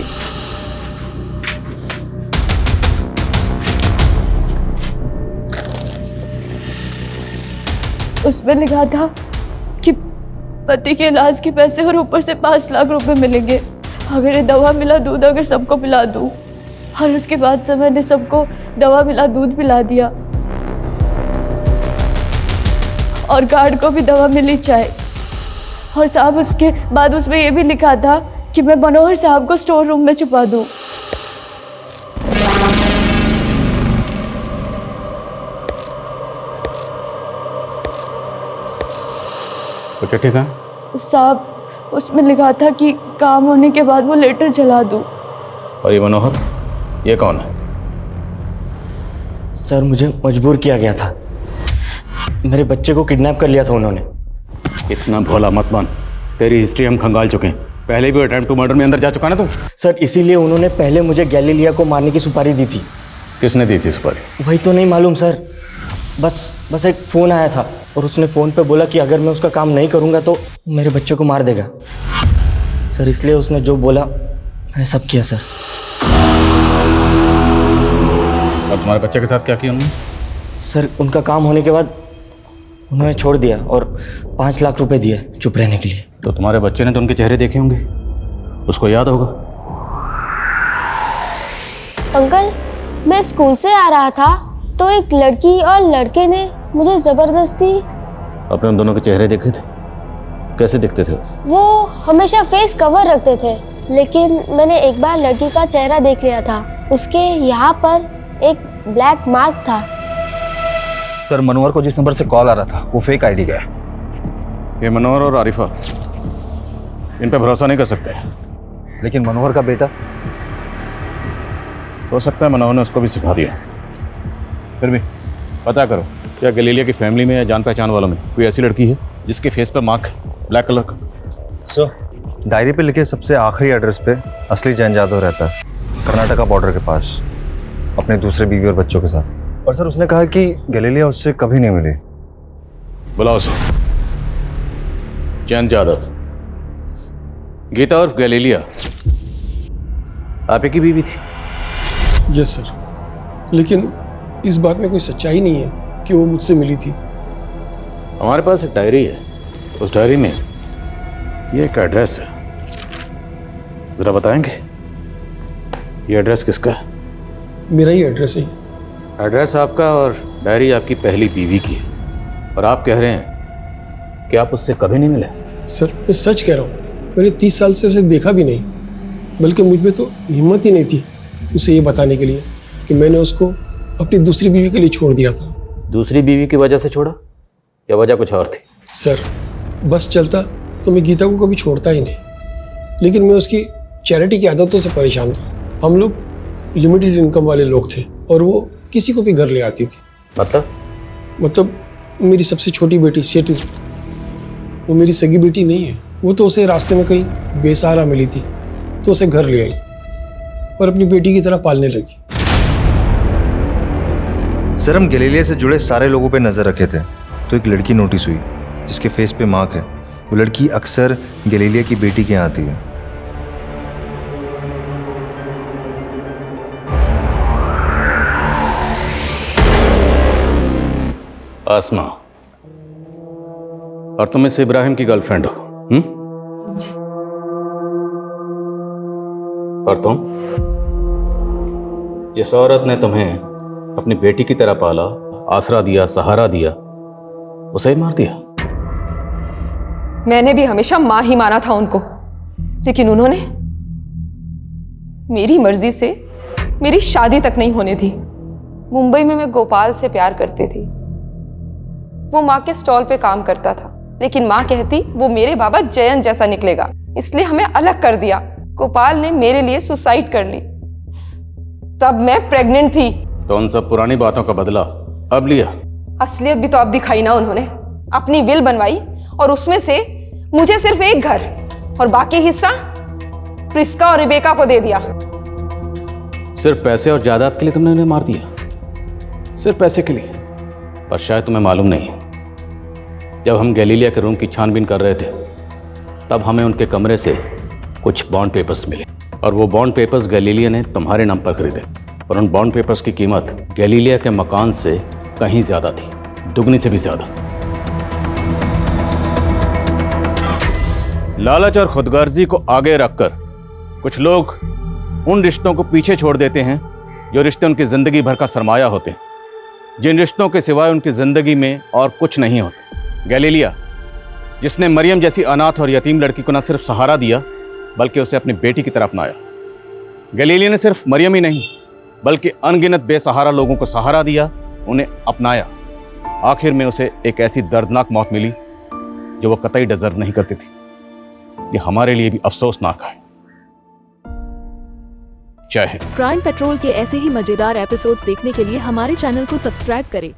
I: उसमें लिखा था कि पति के इलाज के पैसे और ऊपर से 5 लाख रुपए मिलेंगे अगर ये दवा मिला दूध अगर सबको पिला दूं। और उसके बाद से मैंने सबको दवा मिला दूध पिला दिया और गार्ड को भी दवा मिली चाय। और साहब उसके बाद उसमें ये भी लिखा था कि मैं मनोहर साहब को स्टोर रूम में छुपा दूं।
S: तो चिट्ठी कहाँ?
I: साहब उसमें लिखा था कि काम होने के बाद वो लेटर जला दूं।
S: और ये मनोहर, ये कौन है?
K: सर मुझे मजबूर किया गया था, मेरे बच्चे को किडनैप कर लिया था उन्होंने।
S: इतना भोला मत बन, तेरी हिस्ट्री हम खंगाल चुके हैं। पहले भी अटेम्प्ट टू मर्डर में अंदर जा चुका ना तू?
K: सर इसीलिए उन्होंने पहले मुझे गैलीलिया को मारने की सुपारी दी थी।
S: किसने दी थी सुपारी?
K: वही तो नहीं मालूम सर, बस एक फ़ोन आया था और उसने फ़ोन पे बोला कि अगर मैं उसका काम नहीं करूँगा तो मेरे बच्चे को मार देगा। सर इसलिए उसने जो बोला मैंने सब किया सर।
S: और तुम्हारे बच्चे के साथ क्या किया उन्होंने?
K: सर उनका काम होने के बाद उन्होंने छोड़ दिया और 5 लाख रुपए दिए चुप रहने के लिए।
S: तो तुम्हारे बच्चे ने तो उनके चेहरे देखे होंगे, उसको याद होगा।
E: अंकल मैं स्कूल से आ रहा था तो एक लड़की और लड़के ने मुझे जबरदस्ती।
S: अपने उन दोनों के चेहरे देखे थे? कैसे दिखते थे?
E: वो हमेशा फेस कवर रखते थे, लेकिन मैंने एक बार लड़की का चेहरा देख लिया था, उसके यहाँ पर एक ब्लैक मार्क था।
W: सर मनोहर को जिस नंबर से कॉल आ रहा था वो फेक आईडी का है।
S: ये मनोहर और आरिफा, इन पे भरोसा नहीं कर सकते।
W: लेकिन मनोहर का बेटा?
S: हो सकता है मनोहर ने उसको भी सिखा दिया। फिर भी पता करो, क्या गैलीलिया की फैमिली में या जान पहचान वालों में कोई ऐसी लड़की है जिसके फेस पर मार्क है ब्लैक कलर का?
R: सर डायरी पे लिखे सबसे आखिरी एड्रेस पे असली जैन जादव रहता है, कर्नाटका बॉर्डर के पास, अपने दूसरे बीवी और बच्चों के साथ। और सर उसने कहा कि गैलीलिया उससे कभी नहीं मिली।
S: बुलाओ उसे। जैन जादव, गीता और गैलीलिया आप ही की बीवी थी?
P: यस सर, लेकिन इस बात में कोई सच्चाई नहीं है कि वो मुझसे मिली थी।
S: हमारे पास एक डायरी है, उस डायरी में ये एक एड्रेस है, जरा बताएंगे ये एड्रेस किसका है?
P: मेरा ही एड्रेस है।
S: एड्रेस आपका और डायरी आपकी पहली बीवी की है, और आप कह रहे हैं कि आप उससे कभी नहीं मिले?
P: सर मैं सच कह रहा हूँ, मैंने 30 साल से उसे देखा भी नहीं, बल्कि मुझ में तो हिम्मत ही नहीं थी उसे ये बताने के लिए कि मैंने उसको अपनी दूसरी बीवी के लिए छोड़ दिया था।
S: दूसरी बीवी की वजह से छोड़ा या वजह कुछ और थी?
P: सर बस चलता तो मैं गीता को कभी छोड़ता ही नहीं, लेकिन मैं उसकी चैरिटी की आदतों से परेशान था। हम लोग लिमिटेड इनकम वाले लोग थे और वो किसी को भी घर ले आती थी। मतलब मेरी सबसे छोटी बेटी सेतु, वो मेरी सगी बेटी नहीं है, वो तो उसे रास्ते में कहीं बेसहारा मिली थी तो उसे घर ले आई और अपनी बेटी की तरह पालने लगी।
R: सर हम गैलीलिया से जुड़े सारे लोगों पे नजर रखे थे तो एक लड़की नोटिस हुई जिसके फेस पे मार्क है। वो लड़की अक्सर गैलीलिया की बेटी के यहाँ आती है।
S: आसमा, और तुम इस इब्राहिम की गर्लफ्रेंड हो? और तुम, जिस औरत ने तुम्हें अपनी बेटी की तरह पाला, आसरा दिया, सहारा दिया, उसे ही मार दिया?
T: मैंने भी हमेशा मां ही माना था उनको, लेकिन उन्होंने मेरी मर्जी से मेरी शादी तक नहीं होने दी। मुंबई में मैं गोपाल से प्यार करती थी, वो माँ के स्टॉल पे काम करता था, लेकिन माँ कहती वो मेरे बाबा जयंत जैसा निकलेगा, इसलिए हमें अलग कर दिया। गोपाल ने मेरे लिए सुसाइड कर ली, तब मैं प्रेग्नेंट थी।
S: तो उन सब पुरानी बातों का बदला अब लिया?
T: असलियत भी तो अब दिखाई ना उन्होंने। अपनी विल बनवाई और उसमें से मुझे सिर्फ एक घर और बाकी हिस्सा प्रिस्का और रिबेका को दे दिया।
S: सिर्फ पैसे और जायदाद के लिए तुमने उन्हें मार दिया? सिर्फ पैसे के लिए? पर शायद तुम्हें मालूम नहीं, जब हम गैलीलिया के रूम की छानबीन कर रहे थे तब हमें उनके कमरे से कुछ बॉन्ड पेपर्स मिले और वो बॉन्ड पेपर्स गैलीलिया ने तुम्हारे नाम पर खरीदे और उन बॉन्ड पेपर्स की कीमत गैलीलिया के मकान से कहीं ज़्यादा थी, दुगनी से भी ज़्यादा। लालच और खुदगर्जी को आगे रखकर कुछ लोग उन रिश्तों को पीछे छोड़ देते हैं जो रिश्ते उनकी ज़िंदगी भर का सरमाया होते हैं, जिन रिश्तों के सिवाय उनकी ज़िंदगी में और कुछ नहीं होता। गैलीलिया जिसने मरियम जैसी अनाथ और यतीम लड़की को न सिर्फ सहारा दिया बल्कि उसे अपनी बेटी की तरह अपनाया। गैलीलिया ने सिर्फ मरियम ही नहीं बल्कि अनगिनत बेसहारा लोगों को सहारा दिया, उन्हें अपनाया। आखिर में उसे एक ऐसी दर्दनाक मौत मिली जो वो कतई डिजर्व नहीं करती थी। ये हमारे लिए भी अफसोसनाक है। जय हिंद।
B: क्राइम पेट्रोल के ऐसे ही मजेदार एपिसोड्स देखने के लिए हमारे चैनल को सब्सक्राइब करें